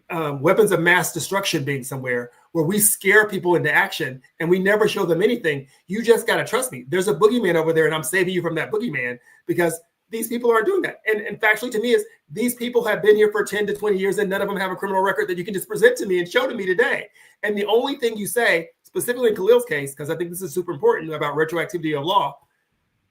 weapons of mass destruction being somewhere where we scare people into action and we never show them anything. You just got to trust me. There's a boogeyman over there, and I'm saving you from that boogeyman, because these people aren't doing that. And factually to me is these people have been here for 10 to 20 years and none of them have a criminal record that you can just present to me and show to me today. And the only thing you say, specifically in Khalil's case, because I think this is super important about retroactivity of law,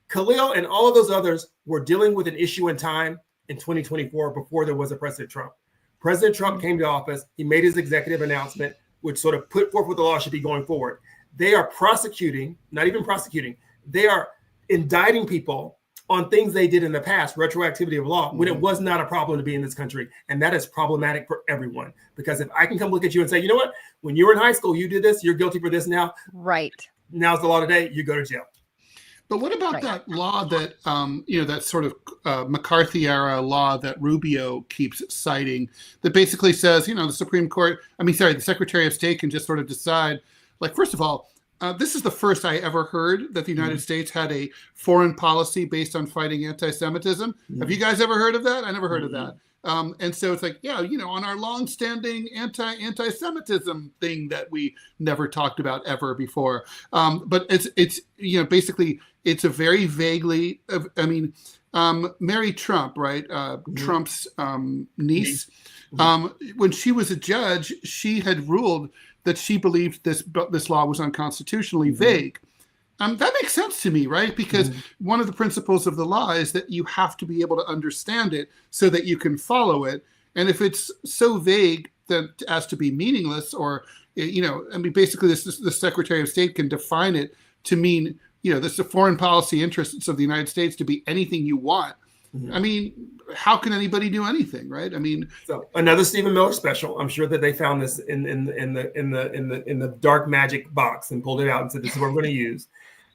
Khalil and all of those others were dealing with an issue in time in 2024 before there was a President Trump. President Trump came to office. He made his executive announcement, which sort of put forth what the law should be going forward. They are prosecuting, not even prosecuting, they are indicting people on things they did in the past, retroactivity of law, when it was not a problem to be in this country. And that is problematic for everyone. Because if I can come look at you and say, you know what, when you were in high school, you did this, you're guilty for this now. Right. Now's the law today, you go to jail. But what about that law that, that sort of McCarthy era law that Rubio keeps citing that basically says, the the Secretary of State can just sort of decide, like, first of all, this is the first I ever heard that the United States had a foreign policy based on fighting anti-Semitism. Have you guys ever heard of that? I never heard of that. And so it's like, on our longstanding anti-Semitism thing that we never talked about ever before. But it's basically it's a very vaguely, Mary Trump, right? Trump's niece. When she was a judge, she had ruled that she believed this law was unconstitutionally vague. That makes sense to me, right? Because one of the principles of the law is that you have to be able to understand it so that you can follow it. And if it's so vague that as to be meaningless, or, basically the Secretary of State can define it to mean, this is the foreign policy interests of the United States to be anything you want. How can anybody do anything, right? So another Stephen Miller special. I'm sure that they found this in the dark magic box and pulled it out and said, "This is what we're going to use."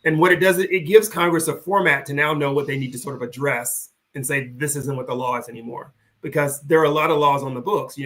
And what it does, it gives Congress a format to now know what they need to sort of address and say, "This isn't what the law is anymore," because there are a lot of laws on the books.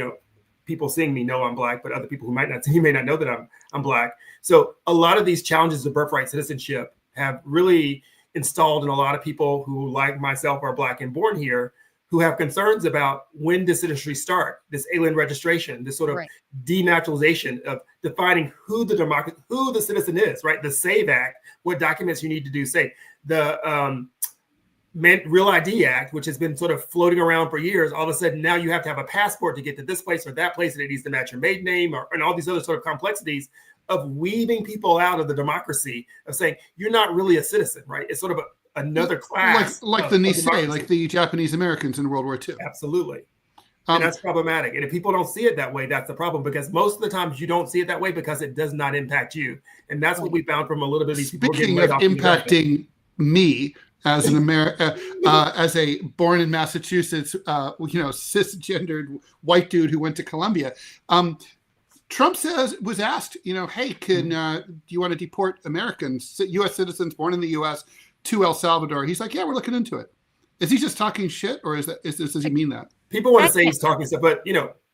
People seeing me know I'm Black, but other people who may not know that I'm Black. So a lot of these challenges to birthright citizenship have really installed in a lot of people who, like myself, are Black and born here, who have concerns about when does citizenry start, this alien registration, this sort of denaturalization of defining who the citizen is, right? The SAVE Act, what documents you need to do, say the Real ID Act, which has been sort of floating around for years. All of a sudden, now you have to have a passport to get to this place or that place, and it needs to match your maiden name, and all these other sort of complexities of weaving people out of the democracy, of saying you're not really a citizen, right? It's sort of another class, like the Nisei, like the Japanese Americans in World War II. Absolutely. And that's problematic. And if people don't see it that way, that's the problem, because most of the times you don't see it that way because it does not impact you. And that's what we found from a little bit of these people. Speaking of impacting me as an as a born in Massachusetts, cisgendered white dude who went to Columbia, Trump was asked, hey, do you want to deport Americans, U.S. citizens born in the U.S. to El Salvador? He's like, yeah, we're looking into it. Is he just talking shit, or does he mean that? People want to say he's talking stuff, but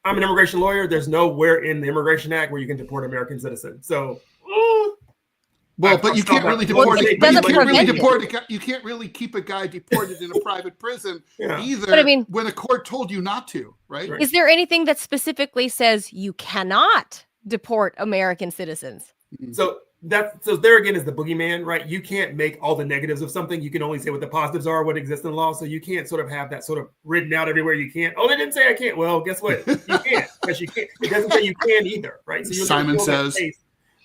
I'm an immigration lawyer. There's nowhere in the Immigration Act where you can deport American citizens. So, but you can't really deport. You can't really keep a guy deported in a private prison either. But when a court told you not to, right? Is there anything that specifically says you cannot deport American citizens? So there again is the boogeyman, right? You can't make all the negatives of something. You can only say what the positives are, what exists in law. So you can't sort of have that sort of written out everywhere you can't. Oh, they didn't say I can't. Well, guess what? You can't, because you can't. It doesn't say you can either, right? So Simon says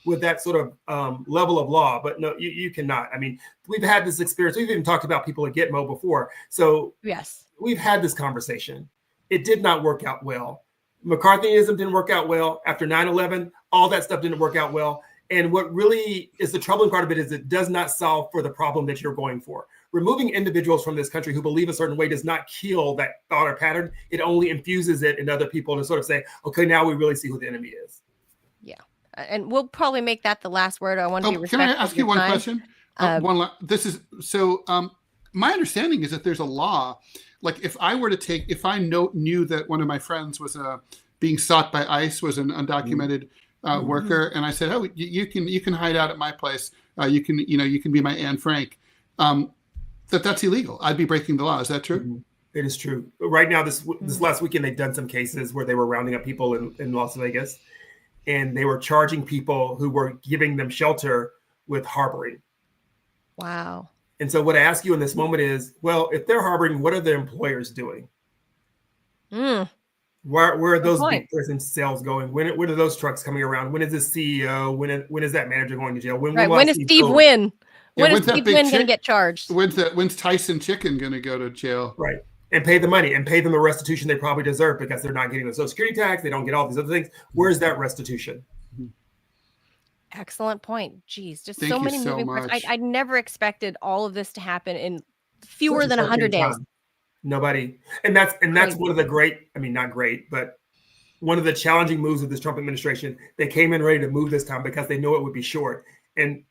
with that sort of level of law, but no, you cannot. I mean, we've had this experience. We've even talked about people at Gitmo before. So yes, we've had this conversation. It did not work out well. McCarthyism didn't work out well. After 9/11, all that stuff didn't work out well. And what really is the troubling part of it is it does not solve for the problem that you're going for. Removing individuals from this country who believe a certain way does not kill that thought or pattern. It only infuses it in other people to sort of say, okay, now we really see who the enemy is. Yeah. And we'll probably make that the last word. I want to be respectful. Can I ask you one question? My understanding is that there's a law. Like if I knew that one of my friends was being sought by ICE, was an undocumented worker, and I said, "Oh, you can hide out at my place. You can be my Anne Frank." That's illegal. I'd be breaking the law. Is that true? It is true. Right now, this last weekend, they've done some cases where they were rounding up people in Las Vegas, and they were charging people who were giving them shelter with harboring. Wow. And so, what I ask you in this moment is, well, if they're harboring, what are their employers doing? Where are those big prison cells going? When are those trucks coming around? When is the CEO? When is that manager going to jail? When is Steve Wynn? When is Steve Wynn going to get charged? When's Tyson Chicken going to go to jail? Right. And pay the money and pay them the restitution they probably deserve because they're not getting the Social Security tax. They don't get all these other things. Where's that restitution? Excellent point. Jeez, just so many moving parts. I never expected all of this to happen in fewer than 100 days. Nobody. And that's one of the great, not great, but one of the challenging moves of this Trump administration. They came in ready to move this time because they know it would be short. And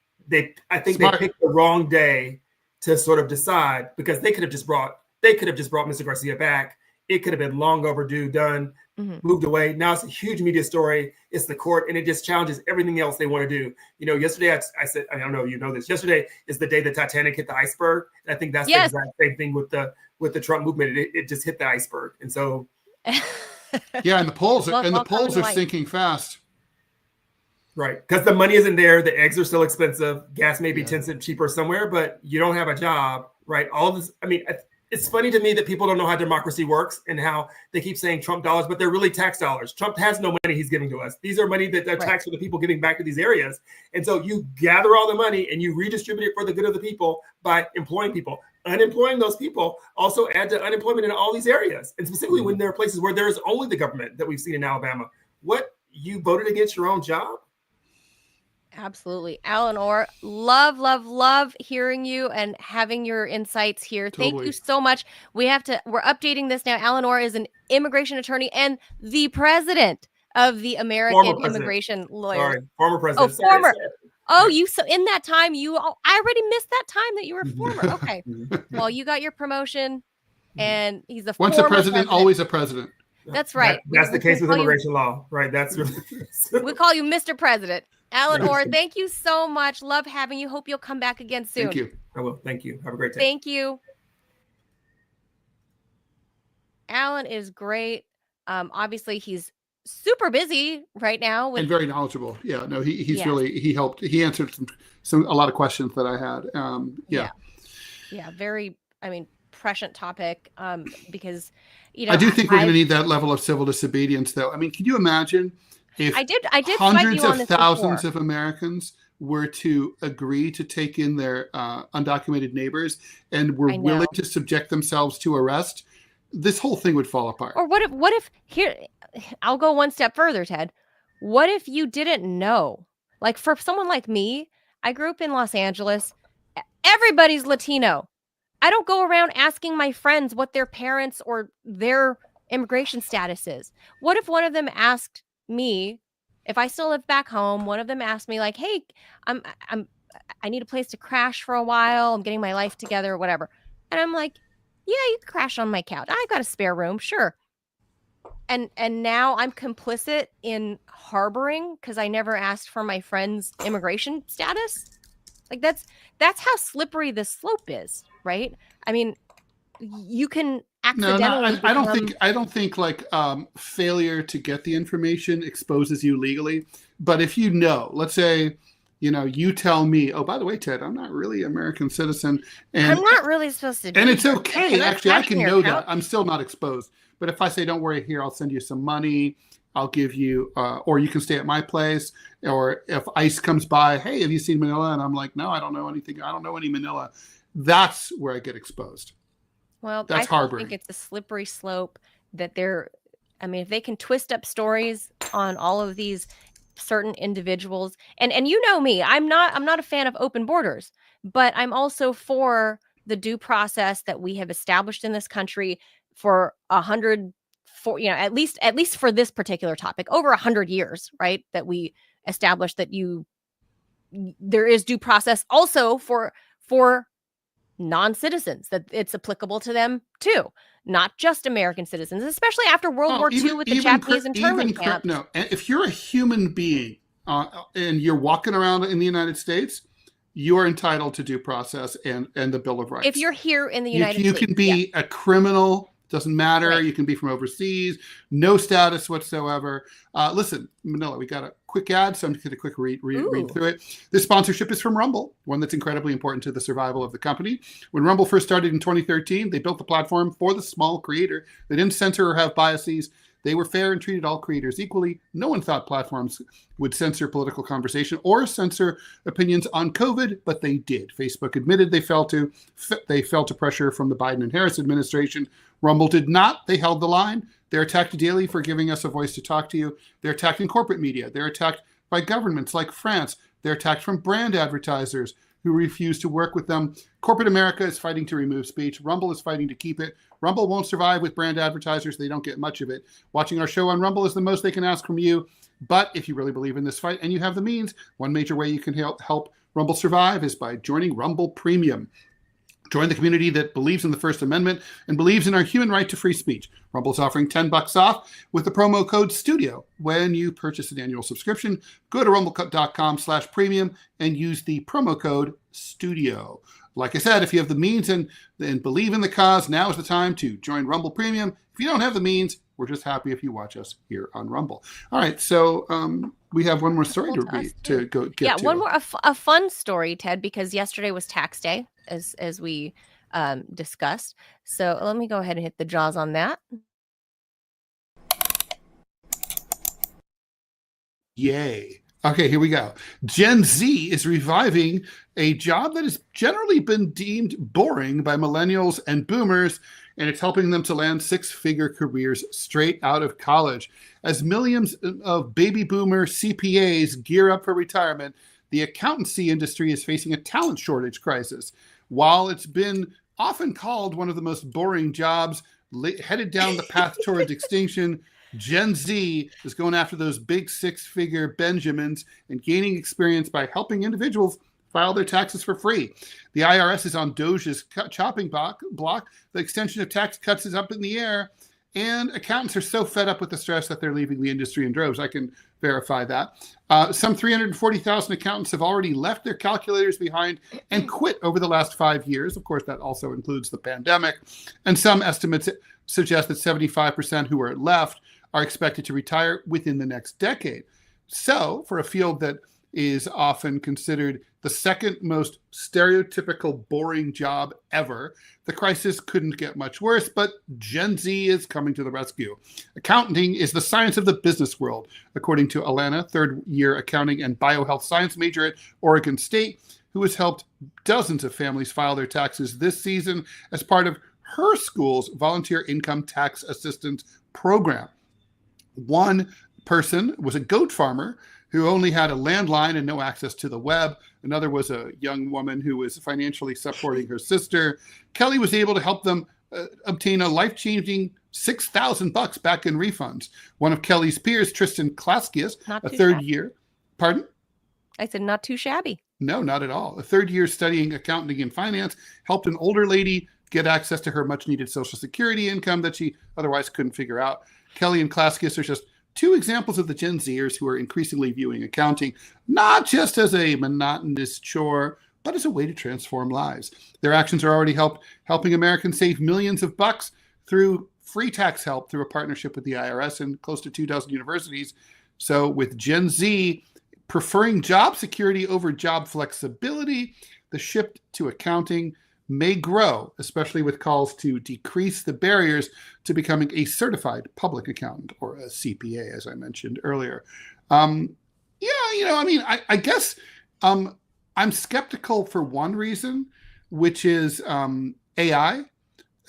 I think they picked the wrong day to sort of decide, because they could have just brought Mr. Garcia back. It could have been long overdue, done, moved away. Now it's a huge media story. It's the court, and it just challenges everything else they want to do. Yesterday I said, I don't know if you know this. Yesterday is the day the Titanic hit the iceberg. And I think that's the exact same thing with the Trump movement. It just hit the iceberg, and so and the polls are sinking fast. Right, because the money isn't there. The eggs are still expensive. Gas may be 10 cents cheaper somewhere, but you don't have a job, right? All this. It's funny to me that people don't know how democracy works and how they keep saying Trump dollars, but they're really tax dollars. Trump has no money he's giving to us. These are money that are taxed for the people giving back to these areas. And so you gather all the money and you redistribute it for the good of the people by employing people. Unemploying those people also add to unemployment in all these areas. And specifically when there are places where there is only the government that we've seen in Alabama. What, you voted against your own job? Absolutely. Allen Orr, love hearing you and having your insights here. Totally. Thank you so much. We're updating this now. Allen Orr is an immigration attorney and the president of the American Immigration Lawyers. Sorry, former president. Oh, former. Oh, in that time, I already missed that time that you were former. Okay. Well, you got your promotion, and he's the once former a president, always a president. That's right. That's the case with immigration law, right? We call you Mr. President. Allen Orr, thank you so much. Love having you. Hope you'll come back again soon. Thank you. I will. Thank you. Have a great day. Thank you. Allen is great. Obviously, he's super busy right now and very knowledgeable. Yeah, no, he's really, he helped. He answered a lot of questions that I had. Yeah, very, I mean, prescient topic, because, I do think we're going to need that level of civil disobedience, though. I mean, can you imagine if I did hundreds of thousands of Americans were to agree to take in their undocumented neighbors and were willing to subject themselves to arrest? This whole thing would fall apart. Or what if here, I'll go one step further, Ted. What if you didn't know? Like, for someone like me, I grew up in Los Angeles. Everybody's Latino. I don't go around asking my friends what their parents or their immigration status is. What if one of them asked me, if I still live back home, one of them asked me, like, hey, I need a place to crash for a while. I'm getting my life together or whatever. And I'm like, yeah, you can crash on my couch. I've got a spare room, sure. And now I'm complicit in harboring because I never asked for my friend's immigration status. Like, that's how slippery this slope is, right? I mean, you can accidentally. I don't think like failure to get the information exposes you legally. But if you know, let's say, you tell me, oh, by the way, Ted, I'm not really an American citizen, and I'm not really supposed to be. And it's okay. Actually, I can know that. I'm still not exposed. But if I say, don't worry, here, I'll send you some money. I'll give you, or you can stay at my place. Or if ICE comes by, hey, have you seen Manila? And I'm like, no, I don't know anything. I don't know any Manila. That's where I get exposed. Well, that's I think it's a slippery slope that if they can twist up stories on all of these certain individuals, and you know me, I'm not a fan of open borders, but I'm also for the due process that we have established in this country for at least for this particular topic, over 100 years, right? That we established that there is due process also for non-citizens, that it's applicable to them too, not just American citizens, especially after World War II with the Japanese internment camps. No, if you're a human being and you're walking around in the United States, you are entitled to due process and the Bill of Rights. If you're here in the United States. You can be a criminal. Doesn't matter. Right. You can be from overseas, no status whatsoever. Listen, Manila, we got a quick ad, so I'm just going to quick read through it. This sponsorship is from Rumble, one that's incredibly important to the survival of the company. When Rumble first started in 2013, they built the platform for the small creator. They didn't censor or have biases. They were fair and treated all creators equally. No one thought platforms would censor political conversation or censor opinions on COVID, but they did. Facebook admitted they fell to pressure from the Biden and Harris administration. Rumble did not. They held the line. They're attacked daily for giving us a voice to talk to you. They're attacked in corporate media. They're attacked by governments like France. They're attacked from brand advertisers who refuse to work with them. Corporate America is fighting to remove speech. Rumble is fighting to keep it. Rumble won't survive with brand advertisers. They don't get much of it. Watching our show on Rumble is the most they can ask from you. But if you really believe in this fight and you have the means, one major way you can help Rumble survive is by joining Rumble Premium. Join the community that believes in the First Amendment and believes in our human right to free speech. Rumble's offering $10 off with the promo code STUDIO when you purchase an annual subscription. Go to rumble.com/premium and use the promo code STUDIO. Like I said, if you have the means and believe in the cause, now is the time to join Rumble Premium. If you don't have the means, we're just happy if you watch us here on Rumble. All right, so we have one more story to go get to. Yeah, one more, a fun story, Ted, because yesterday was tax day, as we discussed. So let me go ahead and hit the jaws on that. Yay. Okay, here we go. Gen Z is reviving a job that has generally been deemed boring by millennials and boomers, and it's helping them to land six-figure careers straight out of college. As millions of baby boomer CPAs gear up for retirement, the accountancy industry is facing a talent shortage crisis. While it's been often called one of the most boring jobs headed down the path towards extinction, Gen Z is going after those big six-figure Benjamins and gaining experience by helping individuals file their taxes for free. The IRS is on Doge's chopping block. The extension of tax cuts is up in the air, and accountants are so fed up with the stress that they're leaving the industry in droves. I can verify that. Some 340,000 accountants have already left their calculators behind and quit over the last 5 years. Of course, that also includes the pandemic. And some estimates suggest that 75% who are left are expected to retire within the next decade. So for a field that is often considered the second most stereotypical boring job ever, the crisis couldn't get much worse, but Gen Z is coming to the rescue. Accounting is the science of the business world, according to Alana, third-year accounting and biohealth science major at Oregon State, who has helped dozens of families file their taxes this season as part of her school's volunteer income tax assistance program. One person was a goat farmer who only had a landline and no access to the web. Another was a young woman who was financially supporting her sister. Kelly was able to help them obtain a life-changing $6,000 back in refunds. One of Kelly's peers, Tristan Klaskias, a third year. Pardon? I said not too shabby. No, not at all. A third year studying accounting and finance helped an older lady get access to her much-needed Social Security income that she otherwise couldn't figure out. Kelly and Klaskias are just two examples of the Gen Zers who are increasingly viewing accounting not just as a monotonous chore, but as a way to transform lives. Their actions are already helping Americans save millions of bucks through free tax help through a partnership with the IRS and close to 24 universities. So with Gen Z preferring job security over job flexibility, the shift to accounting may grow, especially with calls to decrease the barriers to becoming a certified public accountant, or a CPA, as I mentioned earlier. I guess I'm skeptical for one reason, which is AI.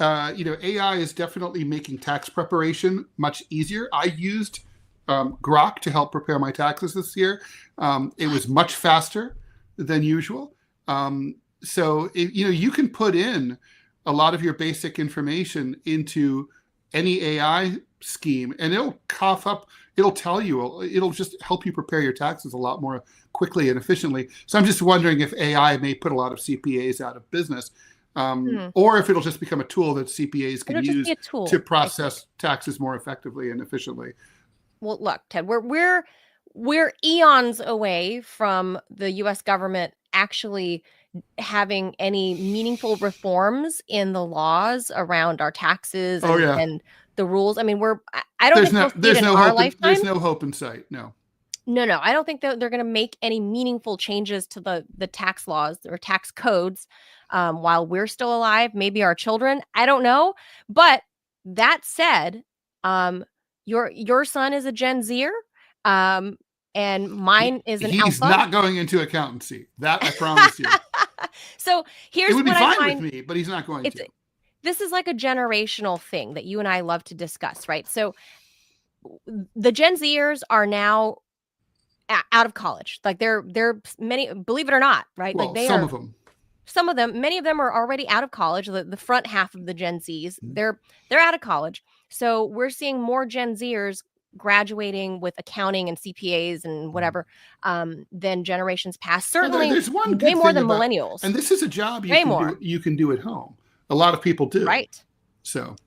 AI is definitely making tax preparation much easier. I used Grok to help prepare my taxes this year. It was much faster than usual. So you can put in a lot of your basic information into any AI scheme, and it'll cough up. It'll tell you. It'll just help you prepare your taxes a lot more quickly and efficiently. So I'm just wondering if AI may put a lot of CPAs out of business, or if it'll just become a tool that CPAs can use to process taxes more effectively and efficiently. Well, look, Ted, we're eons away from the U.S. government actually having any meaningful reforms in the laws around our taxes and the rules. I mean, I don't think there's no hope. There's no hope in sight. No. I don't think that they're going to make any meaningful changes to the tax laws or tax codes while we're still alive. Maybe our children. I don't know. But that said, your son is a Gen Zer. And mine is an He's alpha. Not going into accountancy. That I promise you. So here's it would be what fine I find, with me, but he's not going to. This is like a generational thing that you and I love to discuss, right? So the Gen Zers are now out of college. Like they're many, believe it or not, right? Well, like they some are, of them. Some of them, many of them are already out of college. The front half of the Gen Zs, they're out of college. So we're seeing more Gen Zers graduating with accounting and CPAs and whatever than generations past. Certainly, there's one way good more thing than about, millennials. And this is a job you can do at home. A lot of people do. Right.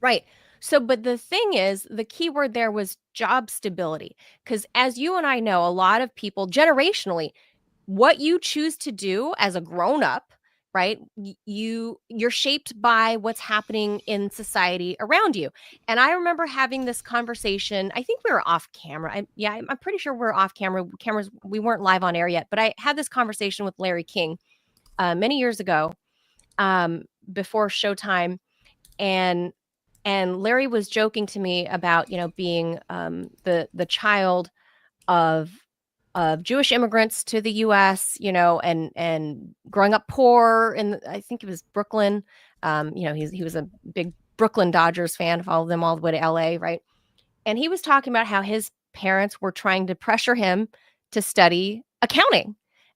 Right. So, but the thing is, the key word there was job stability. Because as you and I know, a lot of people generationally, what you choose to do as a grown up, right? You're shaped by what's happening in society around you. And I remember having this conversation. I think we were off camera. I'm pretty sure we're off camera. We weren't live on air yet, but I had this conversation with Larry King many years ago before Showtime. And Larry was joking to me about, being the child of Jewish immigrants to the U.S., and growing up poor I think it was Brooklyn. He was a big Brooklyn Dodgers fan, followed them all the way to L.A., right? And he was talking about how his parents were trying to pressure him to study accounting.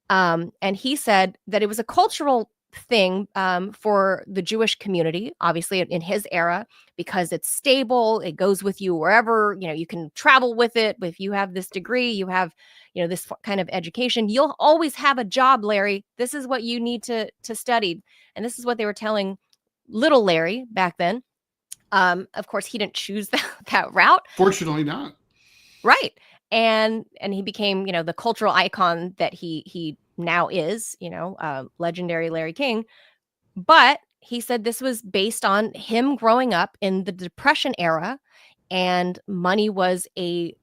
And he said that it was a cultural thing for the Jewish community, obviously in his era, because it's stable. It goes with you wherever, you can travel with it. If you have this degree, you have, this kind of education, you'll always have a job, Larry. This is what you need to study. And this is what they were telling little Larry back then. Of course, he didn't choose that route. Fortunately not. Right. And he became, the cultural icon that he now is, legendary Larry King. But he said this was based on him growing up in the Depression era, and money was a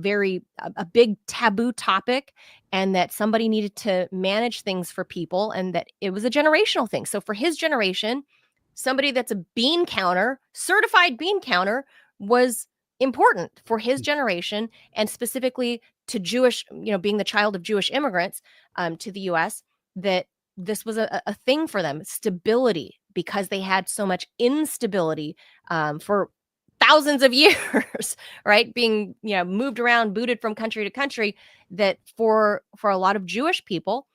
big taboo topic, and that somebody needed to manage things for people, and that it was a generational thing. So for his generation, somebody that's a bean counter, certified bean counter, was important for his generation, and specifically to Jewish, being the child of Jewish immigrants to the US, that this was a thing for them, stability, because they had so much instability for thousands of years, right? Being, moved around, booted from country to country, that for a lot of Jewish people,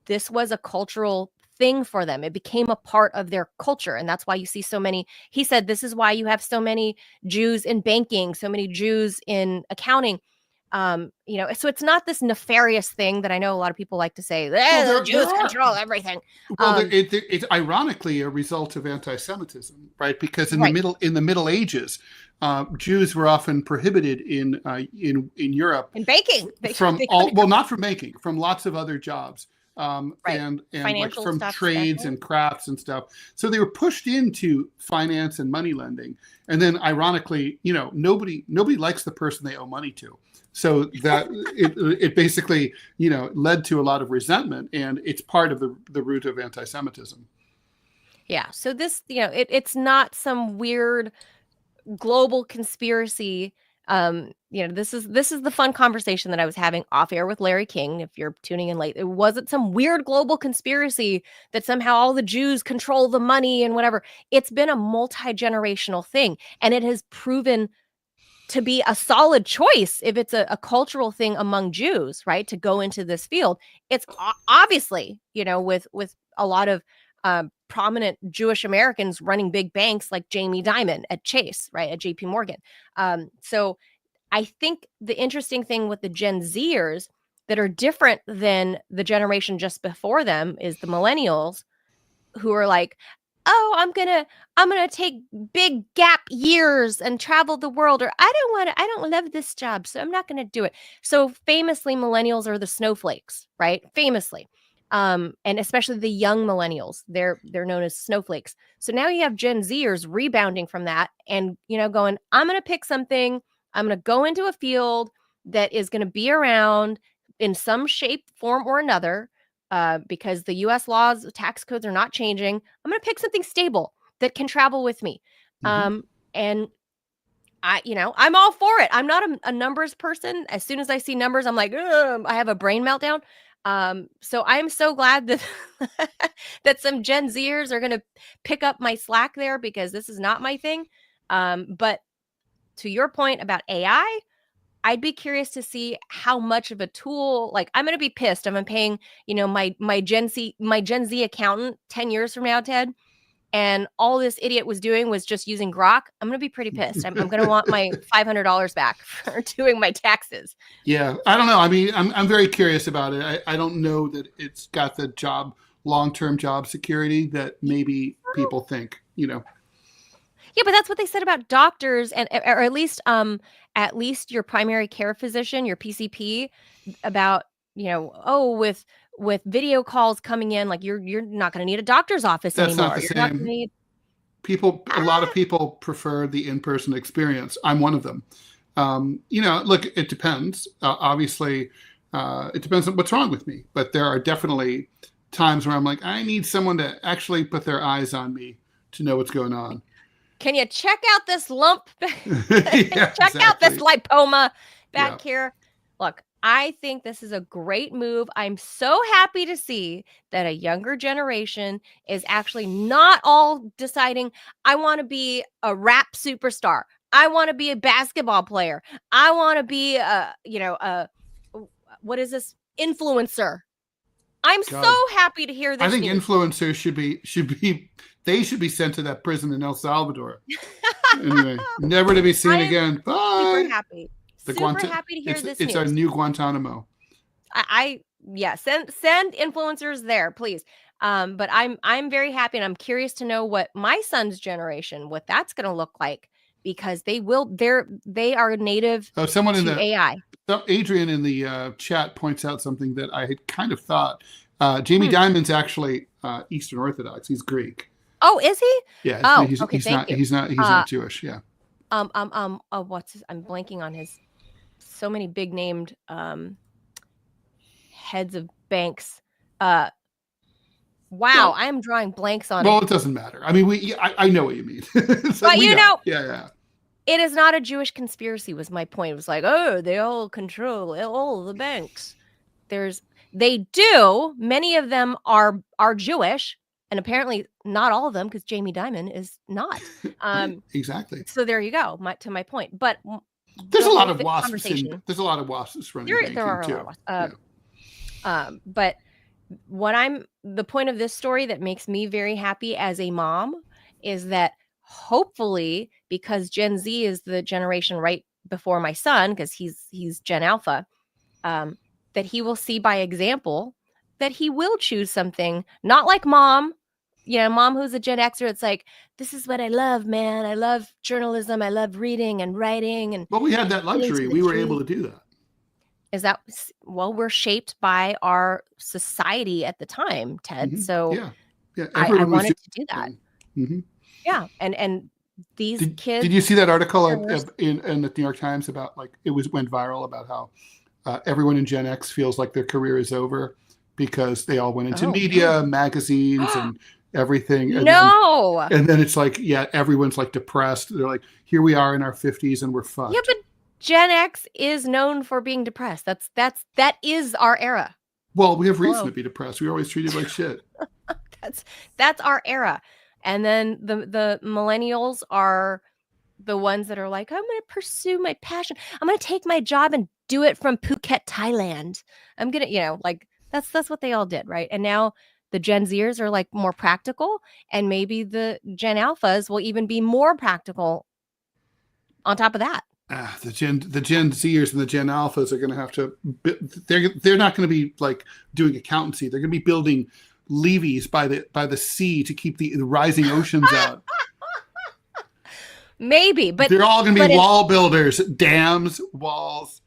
this was a cultural thing for them. It became a part of their culture. And that's why you see so many, he said, this is why you have so many Jews in banking, so many Jews in accounting. So it's not this nefarious thing that I know a lot of people like to say, the Jews control everything. Well, it's ironically a result of anti-Semitism, right? Because in the Middle Ages, Jews were often prohibited in Europe in banking not from banking, from lots of other jobs. And like from trades and crafts and stuff. So they were pushed into finance and money lending. And then ironically, nobody likes the person they owe money to. So that it basically, led to a lot of resentment, and it's part of the root of anti-Semitism. Yeah. So this, it's not some weird global conspiracy. This is the fun conversation that I was having off air with Larry King. If you're tuning in late, it wasn't some weird global conspiracy that somehow all the Jews control the money and whatever. It's been a multi-generational thing, and it has proven to be a solid choice if it's a cultural thing among Jews, right? To go into this field. It's obviously, with a lot of prominent Jewish Americans running big banks like Jamie Dimon at Chase, right? At JP Morgan. So I think the interesting thing with the Gen Zers that are different than the generation just before them is the millennials, who are like, oh, I'm gonna take big gap years and travel the world, or I don't love this job, so I'm not gonna do it. So famously, millennials are the snowflakes, right? Famously. And especially the young millennials, they're known as snowflakes. So now you have Gen Zers rebounding from that and, going, I'm going to pick something, I'm going to go into a field that is going to be around in some shape, form, or another, because the US laws, tax codes are not changing. I'm going to pick something stable that can travel with me. And I'm all for it. I'm not a numbers person. As soon as I see numbers, I'm like, I have a brain meltdown. So I'm so glad that that some Gen Zers are going to pick up my slack there, because this is not my thing. But to your point about AI, I'd be curious to see how much of a tool, like I'm going to be pissed. I'm paying, my Gen Z accountant 10 years from now, Ted, and all this idiot was doing was just using Grok. I'm going to be pretty pissed. I'm going to want my $500 back for doing my taxes. Yeah, I don't know. I mean, I'm very curious about it. I don't know that it's got the long-term job security that maybe people think, Yeah, but that's what they said about doctors, or at least your primary care physician, your PCP, about, with video calls coming in, like you're not going to need a doctor's office anymore. That's not the same. A lot of people prefer the in-person experience. I'm one of them. Look, it depends. Obviously, it depends on what's wrong with me. But there are definitely times where I'm like, I need someone to actually put their eyes on me to know what's going on. Can you check out this lump? Check out this lipoma back here. Look, I think this is a great move. I'm so happy to see that a younger generation is actually not all deciding, I want to be a rap superstar. I want to be a basketball player. I want to be what is this? Influencer. I'm so happy to hear this. I think influencers should be sent to that prison in El Salvador. Anyway, never to be seen again. Bye. Super happy. Super happy to hear this news. It's our new Guantanamo. Send influencers there, please. But I'm very happy, and I'm curious to know what my son's generation, what that's going to look like, because they are native to AI. Adrian in the chat points out something that I had kind of thought. Jamie Dimon's actually Eastern Orthodox. He's Greek. Oh, is he? Yeah. Oh, he's, okay. he's Thank not. you. He's not Jewish. Yeah. What's his? I'm blanking on his. So many big named heads of banks. Wow, Well, I am drawing blanks on Well, it. it doesn't matter. I mean, I know what you mean. It's But we you know, yeah. it is not a Jewish conspiracy. Was my point. It was like, oh, they all control all the banks. They do. Many of them are Jewish, and apparently not all of them, because Jamie Dimon is not. Right, exactly. So there you go. To my point. But There's the a lot whole of wasps. conversation. There's a lot of wasps running There banking are a too. lot of wasps. But the point of this story that makes me very happy as a mom is that hopefully, because Gen Z is the generation right before my son, because he's Gen Alpha, that he will see by example that he will choose something not like mom. Mom who's a Gen Xer, it's like, this is what I love, man. I love journalism. I love reading and writing. And well, we had that luxury. We were able to do that. Is that, well, we're shaped by our society at the time, Ted. Mm-hmm. So yeah. I wanted to do that. Mm-hmm. Yeah, and these kids. Did you see that article in the New York Times about, like, went viral about how everyone in Gen X feels like their career is over because they all went into media, magazines, and everything. And then it's like, everyone's like depressed. They're like, here we are in our 50s and we're fucked. Yeah, but Gen X is known for being depressed. That is our era. Well, we have reason to be depressed. We're always treated like shit. That's our era. And then the millennials are the ones that are like, I'm going to pursue my passion. I'm going to take my job and do it from Phuket, Thailand. I'm going to, like, that's what they all did, right? And now the Gen Zers are like more practical, and maybe the Gen Alphas will even be more practical on top of that. The Gen Zers and the Gen Alphas are going to have to. They're not going to be like doing accountancy. They're going to be building levees by the sea to keep the rising oceans out. Maybe, but they're all going to be wall builders, dams, walls.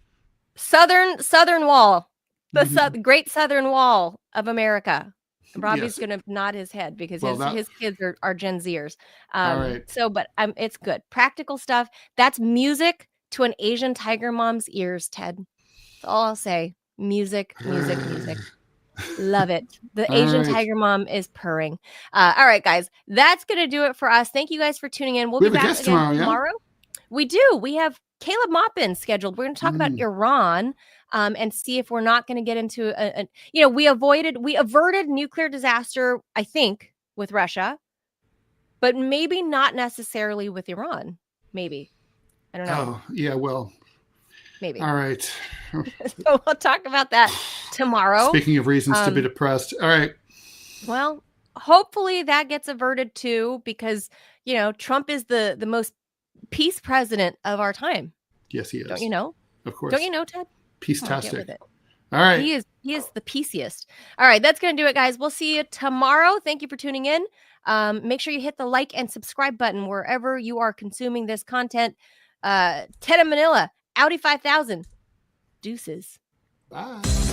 Southern Wall, the Great Southern Wall of America. Robbie's going to nod his head because his kids are Gen Zers. All right. So, but it's good. Practical stuff. That's music to an Asian tiger mom's ears, Ted. That's all I'll say. Music. Love it. The Asian tiger mom is purring. All right, guys. That's going to do it for us. Thank you guys for tuning in. We'll be back again tomorrow. We do. We have Caleb Maupin scheduled. We're going to talk about Iran. And see if we're not going to get into we averted nuclear disaster, I think, with Russia, but maybe not necessarily with Iran. Maybe. I don't know. Oh, yeah, well, maybe. All right. So we'll talk about that tomorrow. Speaking of reasons to be depressed. All right. Well, hopefully that gets averted too, because, Trump is the most peace president of our time. Yes, he is. Don't you know? Of course. Don't you know, Ted? Peace-tastic. All right. He is the peaciest. All right, that's going to do it, guys. We'll see you tomorrow. Thank you for tuning in. Make sure you hit the like and subscribe button wherever you are consuming this content. Ted in Manila, Audi 5000. Deuces. Bye.